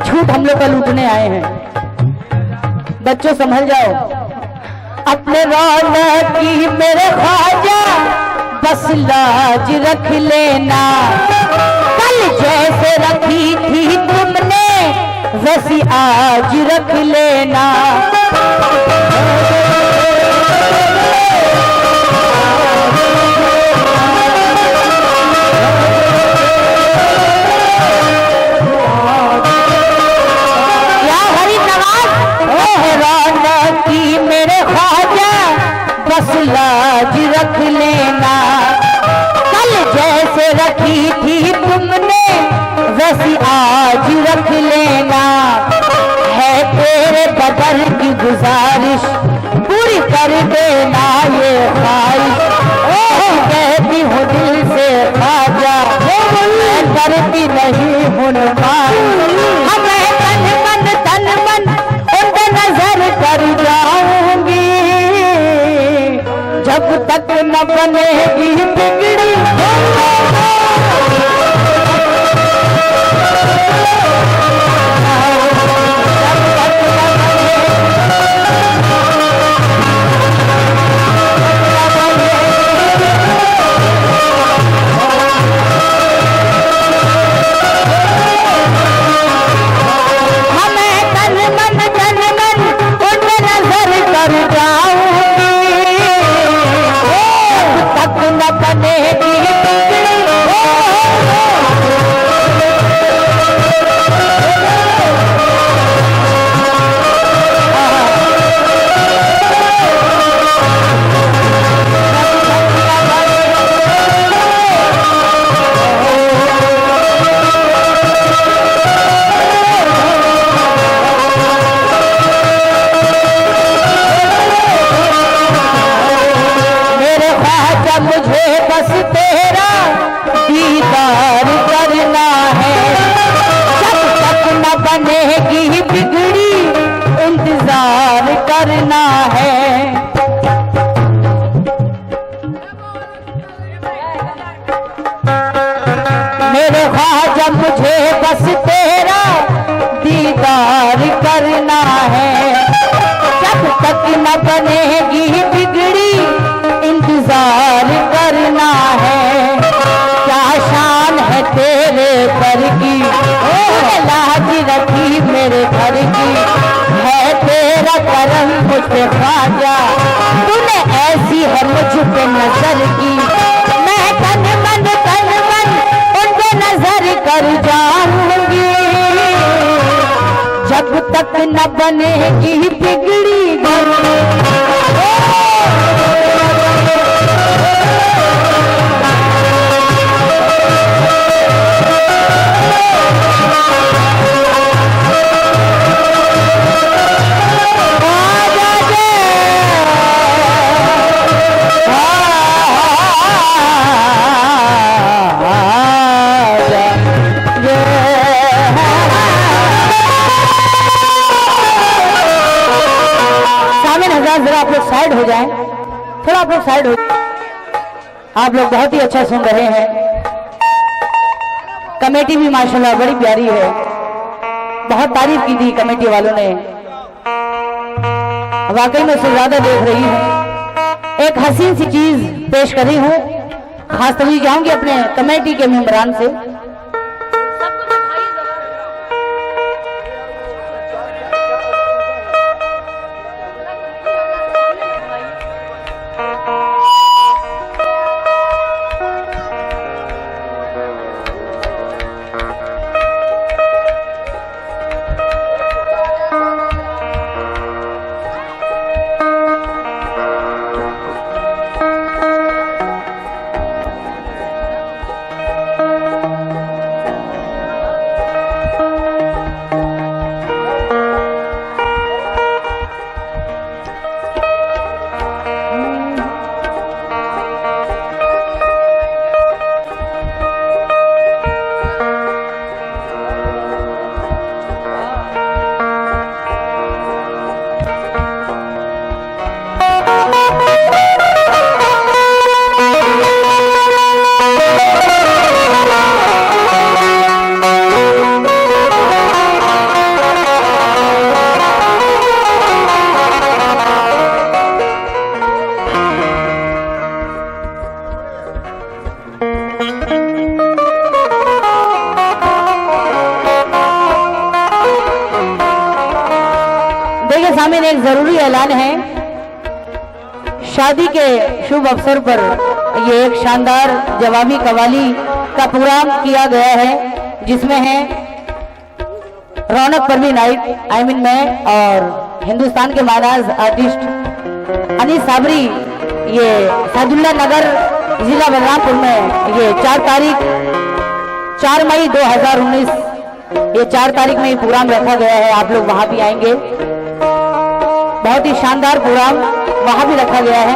झूठ हम लोग का लूटने आए हैं। बच्चों संभल जाओ। अपने रौनक की मेरे ख्वाजा, बस लाज रख लेना। कल जैसे रखी थी तुमने, वैसी आज रख लेना। बस लाज रख लेना, कल जैसे रखी थी तुमने वैसी आज रख लेना। है तेरे बदर की गुजारिश पूरी कर देना ये ख्वाहिश। कहती हूँ दिल से ख्वाजा मैं करती नहीं हूँ मैं तन मन उन पे नजर कर जाऊंगी जब तक न बनेगी बिगड़ी। करना है। मेरे ख्वाजा मुझे बस तेरा दीदार करना है, जब तक न बनेगी बिगड़ी इंतजार करना है। क्या शान है तेरे घर की, लाज रखी मेरे घर की, है तेरा करम मुझ पे ख्वाजा, तूने ऐसी है मुझ पे नजर की। मैं तन मन उन पे नजर कर जाऊंगी जब तक न बनेगी बिगड़ी। जरा आप लोग साइड हो जाएं, थोड़ा आप लोग साइड हो। आप लोग बहुत ही अच्छा सुन रहे हैं, कमेटी भी माशाल्लाह बड़ी प्यारी है, बहुत तारीफ की थी कमेटी वालों ने, वाकई में उससे ज्यादा देख रही हूँ। एक हसीन सी चीज पेश कर रही हूँ, खास तवज्जो चाहूंगी अपने कमेटी के मेंबरान से। सामने एक जरूरी ऐलान है, शादी के शुभ अवसर पर ये एक शानदार जवाबी कवाली का प्रोग्राम किया गया है, जिसमें है रौनक परवीन मैं और हिंदुस्तान के महाराज आर्टिस्ट अनीस साबरी ये सैदुल्ला नगर जिला बलरामपुर में ये 4 मई 2019 ये 4 तारीख में ये प्रोग्राम रखा गया है। आप लोग वहां भी आएंगे, बहुत ही शानदार प्रोग्राम वहां भी रखा गया है।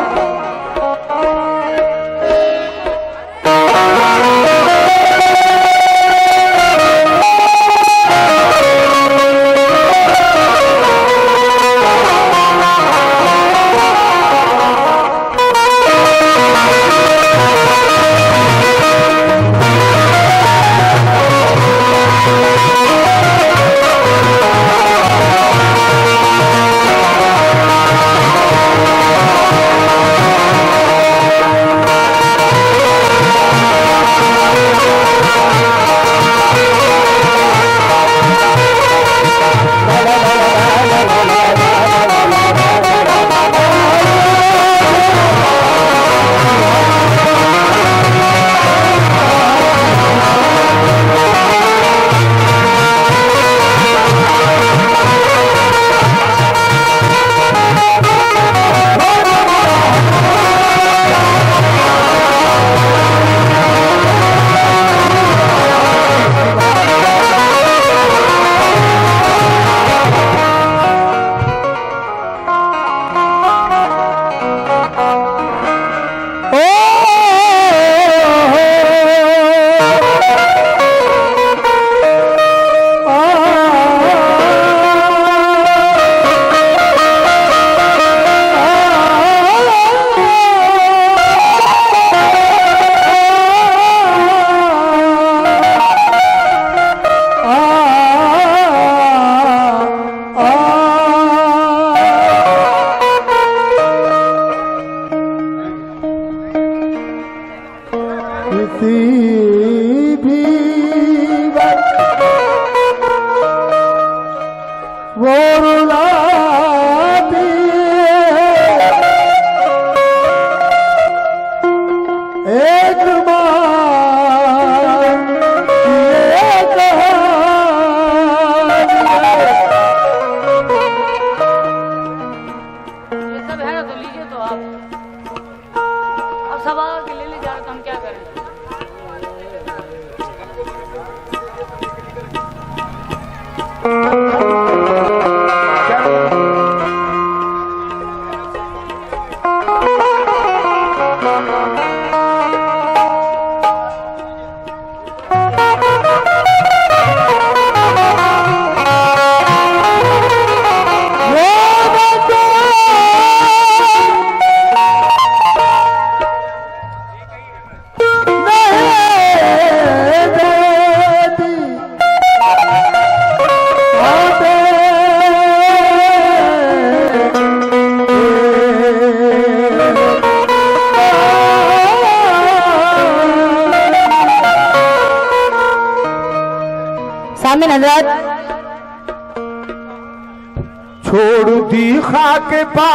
छोड़ दी खाके पा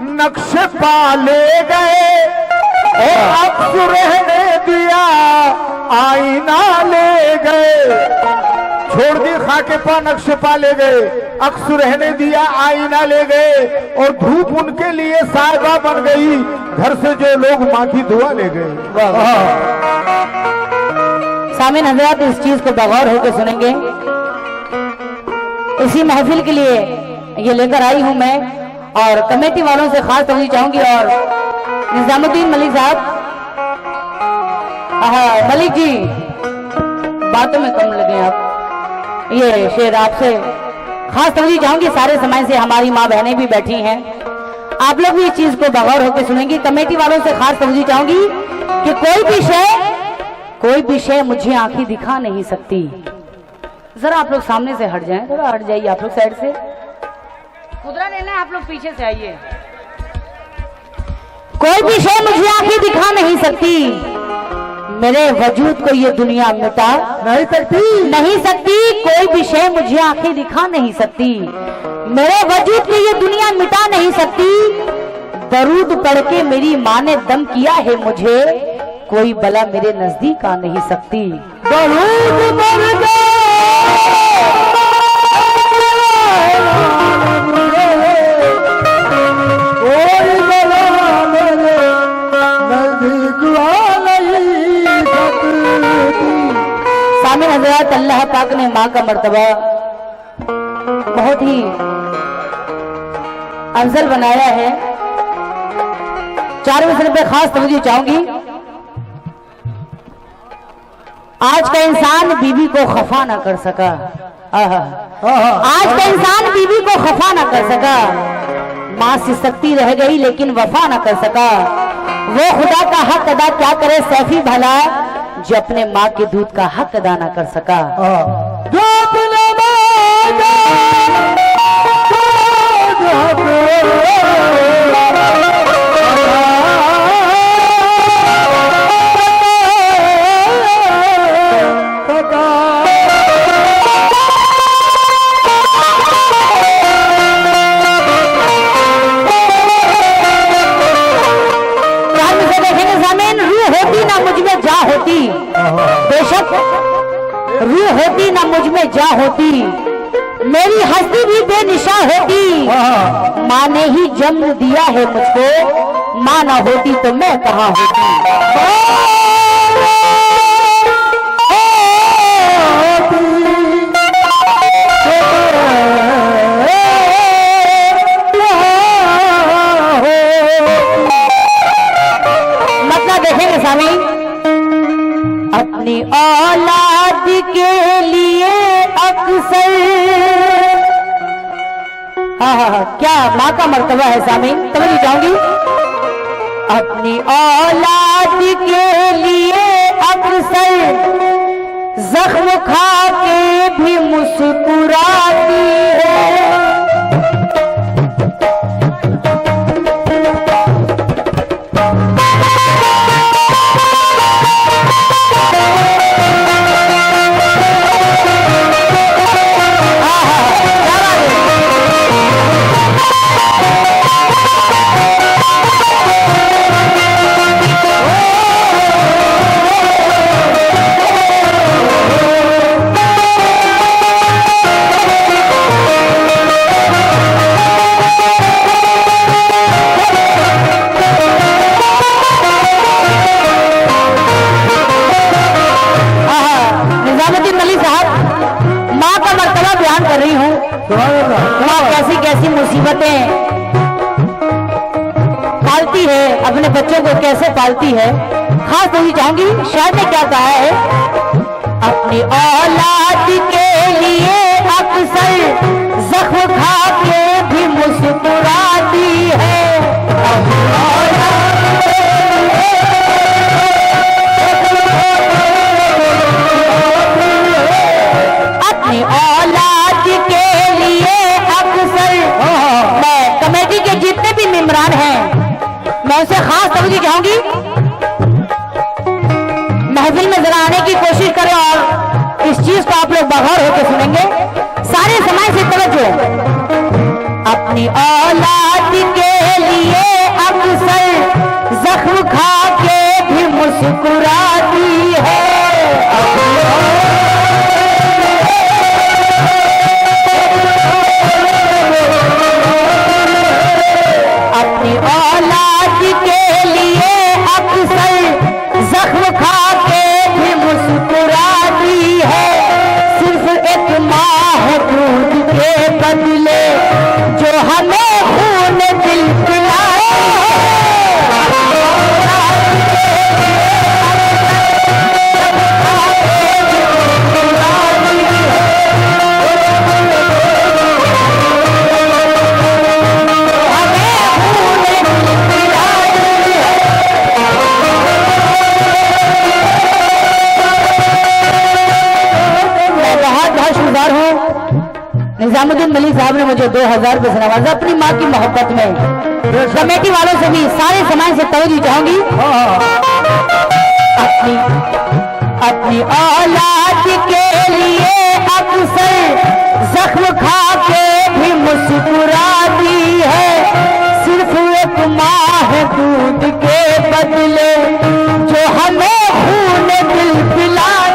नक्शे पा ले गए और अक्स रहने दिया आईना ले गए। छोड़ दी खाके पा नक्शे पा ले गए, अक्स रहने दिया आईना ले गए और धूप उनके लिए साहिबा बन गई, घर से जो लोग माँ की दुआ ले गए।
सामीन हजरात इस चीज को बगौर होकर सुनेंगे। इसी महफिल के लिए ये लेकर आई हूं मैं और कमेटी वालों से खास तवज्जो चाहूंगी। और निजामुद्दीन मलिक साहब, मलिक जी बातों में कम लगे आप, ये शेर आपसे खास तवज्जो चाहूंगी। सारे समय से हमारी माँ बहनें भी बैठी हैं, आप लोग भी इस चीज को बगौर होकर सुनेंगे। कमेटी वालों से खास तवज्जो चाहूंगी कि कोई भी शय मुझे आंखें दिखा नहीं सकती। जरा आप लोग सामने से हट जाएं, थोड़ा हट जाइए आप लोग साइड से, खुदरा लेना है, आप लोग पीछे से आइए। कोई भी शय मुझे आंखें दिखा नहीं सकती, मेरे वजूद को ये दुनिया मिटा नहीं सकती। कोई भी शय मुझे आंखें दिखा नहीं सकती, मेरे वजूद को ये दुनिया मिटा नहीं सकती। दरूद पढ़ के मेरी माँ ने दम किया है मुझे, कोई बला मेरे नजदीक आ नहीं सकती। दरूद पढ़ के कोई बला मेरे खुबसूरत अल्लाह पाक ने माँ का मर्तबा बहुत ही अफजल बनाया है। 4 मिसरे पे खास तवज्जो चाहूंगी। आज का इंसान बीवी को खफा ना कर सका, आज का इंसान बीवी को खफा ना कर सका, माँ से सख्ती रह गई लेकिन वफा ना कर सका। वो खुदा का हक अदा क्या करे सैफी भला, जो अपने माँ के दूध का हक अदा ना कर सका।
जो अपने
बेशक रूह होती ना मुझ में जा होती, मेरी हस्ती भी बेनिशा होती। माँ ने ही जन्म दिया है मुझको, माँ ना होती तो मैं कहाँ होती। मतलब देखेंगे स्वामी, अपनी औलाद के लिए अक्सर क्या माँ का मर्तबा है सामी, समझ जाऊंगी। अपनी औलाद के लिए अक्सर जख्म खा के भी मुस्कुराती है। कैसी मुसीबतें पालती है, अपने बच्चों को कैसे पालती है। खास तो चाहूंगी शायद ने क्या कहा है, अपनी औलाद के लिए अक्सर जख्म खा के भी मुस्कुराती है। अपनी औलाद के लिए अक्सर मैं कमेटी के जितने भी मेंबरान हैं मैं उसे खास तवज्जो चाहूंगी, महफिल में जरा आने की कोशिश करें और इस चीज को आप लोग बगौर होकर सुनेंगे। सारे समाज से तवज्जो, अपनी औलाद के लिए अक्सर जख्म खा के भी मुस्कुराती है। अपनी औलाद के लिए अक्सर जख्म खा के भी मुस्कुराती है। सिर्फ एक माह दूध के बदले जो हमें खून दिल पिलाए। निजामुद्दीन मलिक साहब ने मुझे 2000 रुपये से नवाजा अपनी माँ की मोहब्बत में। कमेटी वालों से भी सारे समाज से तवज्जो चाहूंगी। अपनी औलाद के लिए अक्सर जख्म खा के भी मुस्कुराती है। सिर्फ एक माह दूध के बदले जो हमें खून दिल पिलाए।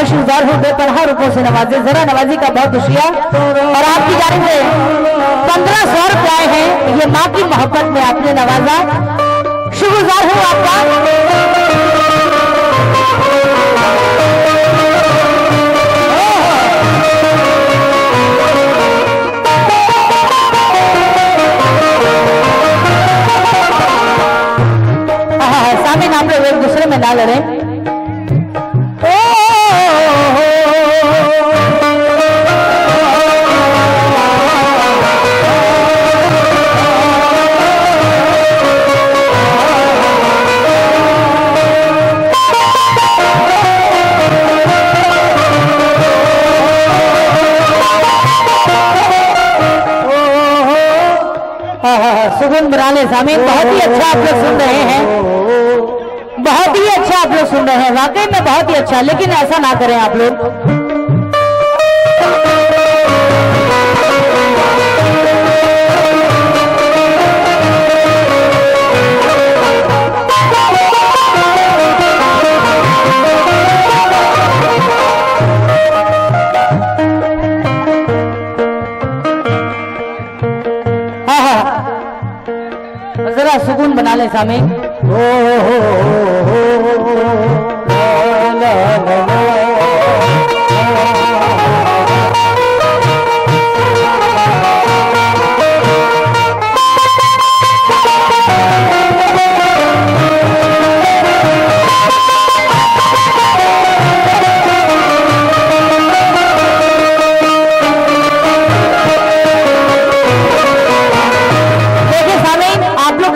शुक्रगुजार हूँ बेपनाह रूपों से नवाजे, जरा नवाजी का बहुत शुक्रिया। और आपकी जानिब से 1500 रुपये आए हैं, ये माँ की मोहब्बत में आपने नवाजा, शुक्रगुजार हूँ आपका। सामने हम लोग एक दूसरे में ना लड़ें। सुकून बनाने सामीन, बहुत ही अच्छा आप लोग सुन रहे हैं, बहुत ही अच्छा आप लोग सुन रहे हैं, वाकई में बहुत ही अच्छा। लेकिन ऐसा ना करें आप लोग। जरा सुकून बना ले सामने।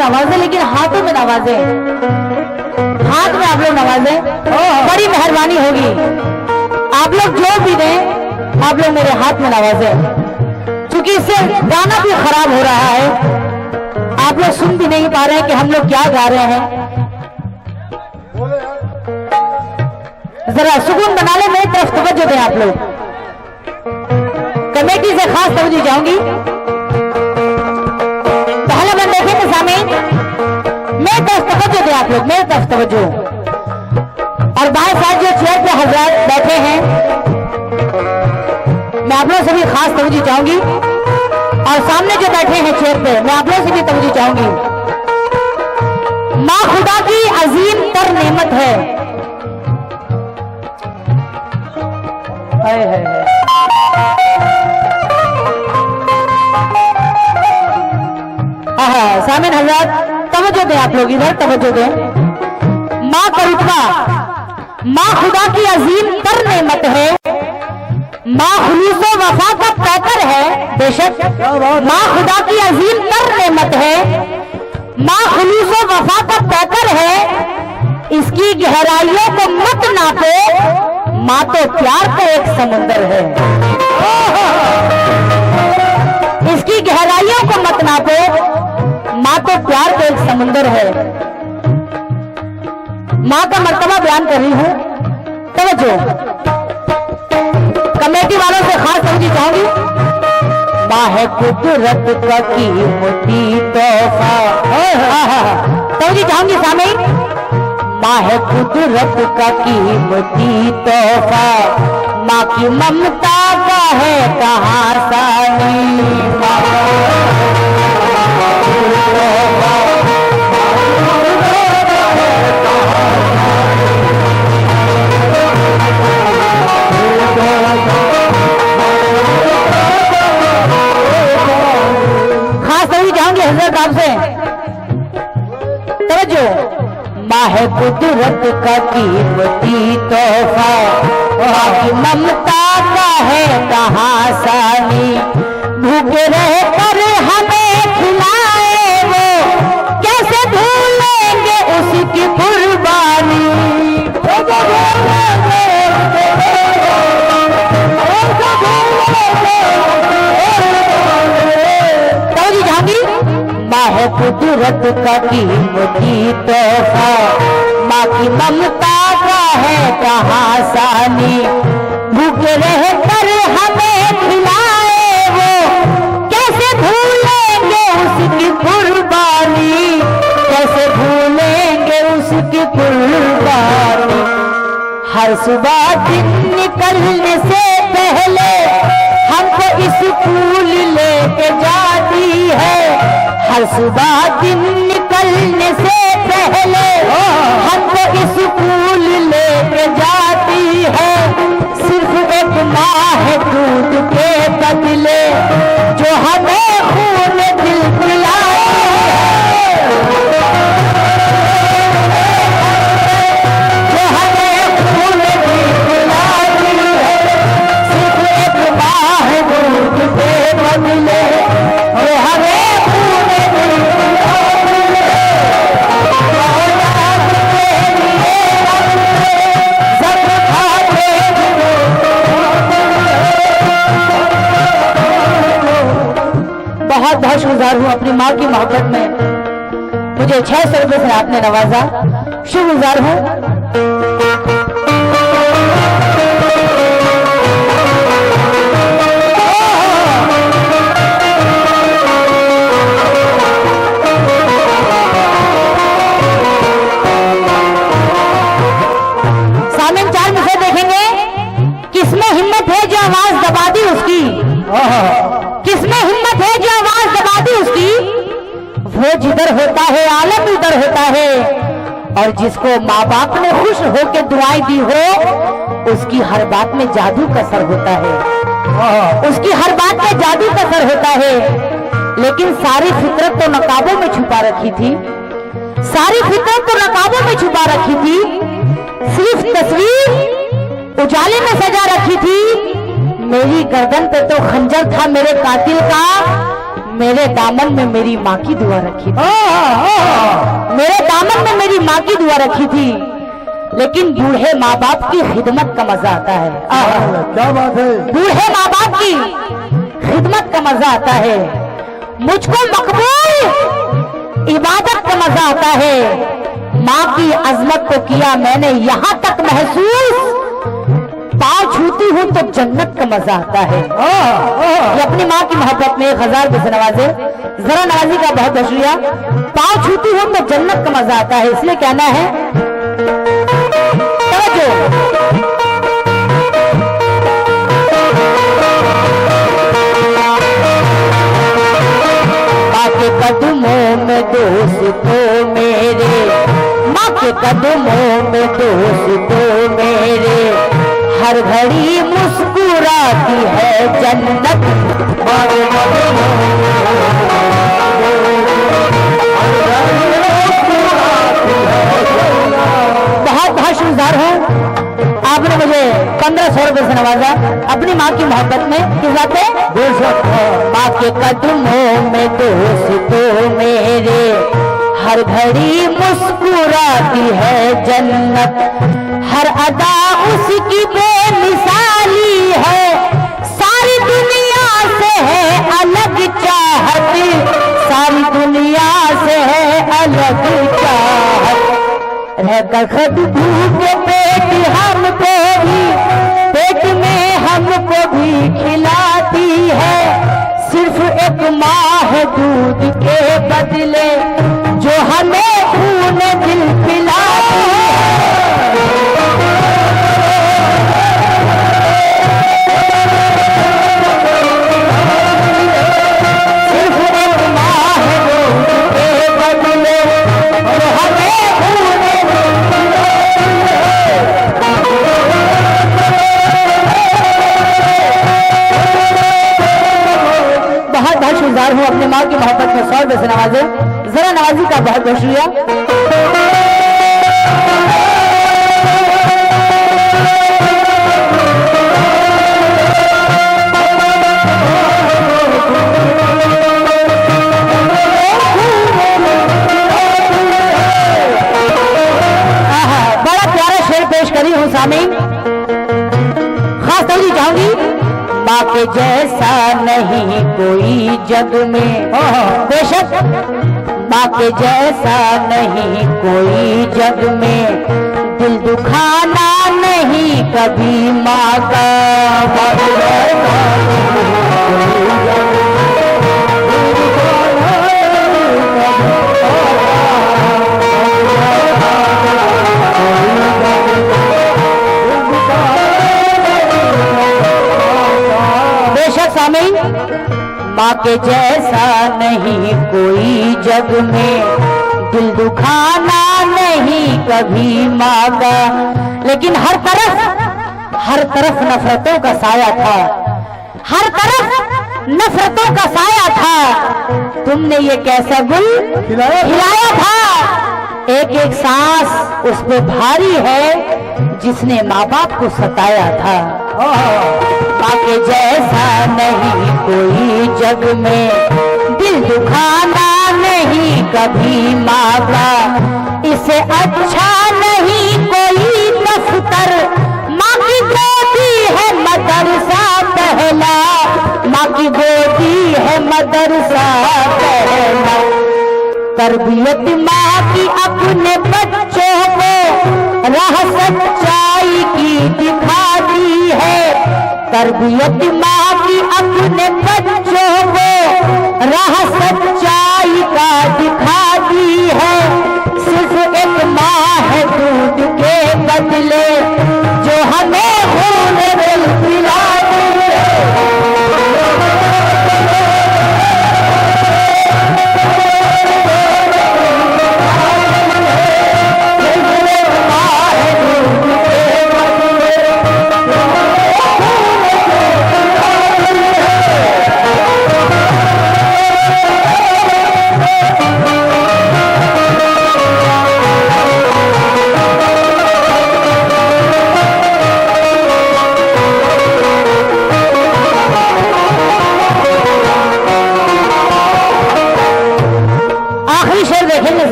नवाजे लेकिन हाथों में नवाजे, हाथ में आप लोग नवाजे, बड़ी मेहरबानी होगी। आप लोग जो भी दें आप लोग मेरे हाथ में नवाजे, क्योंकि इससे गाना भी खराब हो रहा है, आप लोग सुन भी नहीं पा रहे हैं कि हम लोग क्या गा रहे हैं। जरा सुकून बना ले, मेरी तरफ तवज्जो दें आप लोग। कमेटी से खास तवज्जो चाहूंगी। मेरे तरफ तवज्जो दे आप लोग, मेरे तरफ तवज्जो। और बाएं साइड जो चेयर पे हजरात बैठे हैं, मैं आप लोगों से भी खास तवज्जो चाहूंगी। और सामने जो बैठे हैं चेयर पे, मैं आप लोगों से भी तवज्जो चाहूंगी। माँ खुदा की अजीम तर नेमत है। हाय हाय हाय। सामिन हजरात तवज्जो दें आप लोग, इधर तवज्जो दें। माँ का रुतबा, माँ खुदा की अजीम तर नेमत है, माँ खुलूसो वफा का पैकर है। बेशक माँ खुदा की अजीम तर नेमत है, माँ खुलूसो वफा का पैकर है। इसकी गहराइयों को मत नापो, माँ तो प्यार का एक समुंदर है। इसकी गहराइयों को मत नापो, माँ तो प्यार का एक समुंदर है। माँ का मर्तबा बयान कर रही हूं, तवज्जो। कमेटी वालों से खास तवज्जो चाहूंगी। माँ है कुदरत का कीमती तोहफा, तवज्जो चाहूंगी सामने। माँ है कुदरत का कीमती तोहफा, माँ की ममता का है कहाँ सानी। खास तभी जाऊंगी हजरत आपसे, तवज्जो। माँ है कुदरत का कीमती तोहफा, माँ की ममता का है कहाँ सानी। भूखे रह कर हमें खिलाए वो, कैसे भूलेंगे उसकी कुर्बानी। तवज्जो जहांगीर। माँ है कुदरत का कीमती तोहफा, माँ की ममता का है कहाँ सानी। भूखे रह कर हमें खिलाए वो, कैसे भूलेंगे उसकी कुर्बानी, कैसे भूलेंगे उसकी कुर्बानी। हर सुबह दिन
निकलने से पहले हमको स्कूल लेके जाती है। हर सुबह दिन निकलने से पहले हमको स्कूल लेके जाती है। सिर्फ एक माँ है दूध के बदले जो हमें खून दिल पिलाती है, जो हमें खून दिल पिलाती है। सिर्फ एक माँ है दूध के बदले जो हमें खून दिल पिलाती है। औलाद के लिए जब खाते बहुत बहुत शुक्रगुजार हूँ अपनी माँ की मोहब्बत में मुझे 600 रुपये से आपने नवाजा, शुक्रगुजार हूँ। सामने 4 मिसरे देखेंगे, किसमें हिम्मत है जो आवाज दबा दी उसकी, किसमें हिम्मत है जो आवाज दबा दी उसकी। वो जिधर होता है आलम उधर होता है, और जिसको माँ बाप ने खुश होकर दुआएं दी हो उसकी हर बात में जादू का असर होता है, उसकी हर बात में जादू का असर होता है। लेकिन सारी फितरत तो नकाबों में छुपा रखी थी, सारी फितरत तो नकाबों में छुपा रखी थी। सिर्फ तस्वीर उजाले में सजा रखी थी। मेरी गर्दन पे तो खंजर था मेरे कातिल का, मेरे दामन में मेरी माँ की दुआ रखी थी, मेरे दामन में मेरी माँ की दुआ रखी थी। लेकिन बूढ़े माँ बाप की खिदमत का मजा आता है,
क्या बात है।
बूढ़े माँ बाप की खिदमत का मजा आता है। मुझको मकबूल इबादत का मजा आता है। माँ की अजमत को किया मैंने यहाँ तक महसूस, पाँव छूती हूँ तो जन्नत का मजा आता है। ये अपनी माँ की मोहब्बत में 1000 रुपये से नवाजे, जरा नवाजी का बहुत बहुत शुक्रिया। पाँव छूती हूँ तो जन्नत का मजा आता है, इसलिए कहना है तवज्जो। माँ के कदमों में दोस्तों मेरे, माँ के कदमों में दोस्तों मेरे, हर घड़ी मुस्कुराती है जन्नत। बहुत बहुत शुक्रगुजार हूँ, आपने मुझे 1500 रुपये से नवाजा अपनी माँ की मोहब्बत में। किस बात है? माँ के कदमों में दोस्तों मेरे, हर घड़ी मुस्कुराती है जन्नत। हर अदा उसकी बेमिसाली है, सारी दुनिया से है अलग चाहत, सारी दुनिया से है अलग चाहत। रहकर खुद भूखे पेट हमको भी, पेट में हमको भी खिलाती है। सिर्फ एक माँ है दूध के बदले जो हमें खून दिल पिलाती है। सिर्फ एक माँ है दूध के बदले जो हमें खून दिल पिलाती है। बहुत बहुत शुक्रगुजार हूँ अपने माँ की मोहब्बत में 100 रुपये से नवाजे, जरा नवाजी का बहुत बहुत शुक्रिया। बड़ा प्यारा शेर पेश करी हूँ सामीन, खास तौर चाहूंगी। माँ के जैसा नहीं कोई जग में, बेशक माँ के जैसा नहीं कोई जग में, दिल दुखाना नहीं कभी माँ का। माँ के जैसा सामीन, माँ के जैसा नहीं कोई जग में, दिल दुखाना नहीं कभी माँ का। लेकिन हर तरफ नफरतों का साया था, हर तरफ नफरतों का साया था। तुमने ये कैसा गुल खिलाया था। एक एक सांस उस पे भारी है जिसने माँ बाप को सताया था। माँ के जैसा नहीं कोई जग में, दिल दुखाना नहीं कभी माँ का। इसे अच्छा नहीं कोई दफ्तर, माँ की गोदी है मदरसा पहला, माँ की गोदी है मदरसा पहला। तरबियत माँ की अपने बच्चों को राह सच्चाई की दिखाती है। तरबियत माँ की अपने बच्चों को राह सच्चाई का दिखाती है। सिर्फ एक माँ है दूध के बदले जो हमें खून दिल पिलाती है।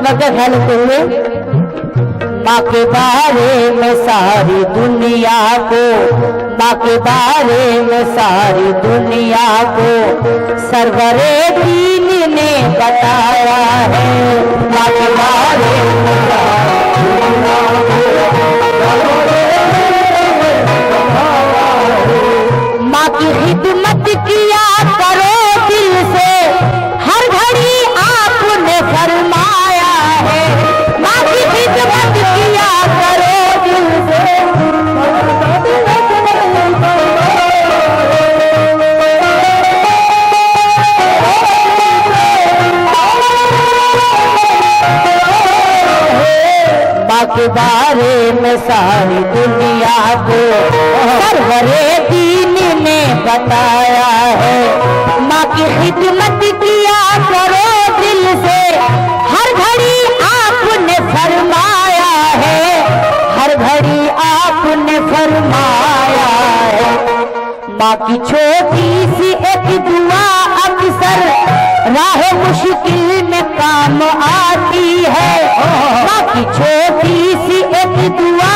वक्त ख्याल रखते हुए, माँ के बारे में सारी दुनिया को, माँ के बारे में सारी दुनिया को सरवरे दीन ने बताया है। माँ के बारे में सारी दुनिया को, माँ की खिदमत किया करो दिल से, हर घड़ी आपने फरमाया है। माँ की खिदमत किया करो दिल से। माँ के बारे में सारी दुनिया को सरवरे दीन ने बताया है। माँ की खिदमत किया करो दिल से, हर घड़ी आपने फरमाया है, हर घड़ी आपने फरमाया है। माँ की छोटी सी एक दुआ अक्सर राह मुश्किल में काम आती है। माँ की छोटी सी एक दुआ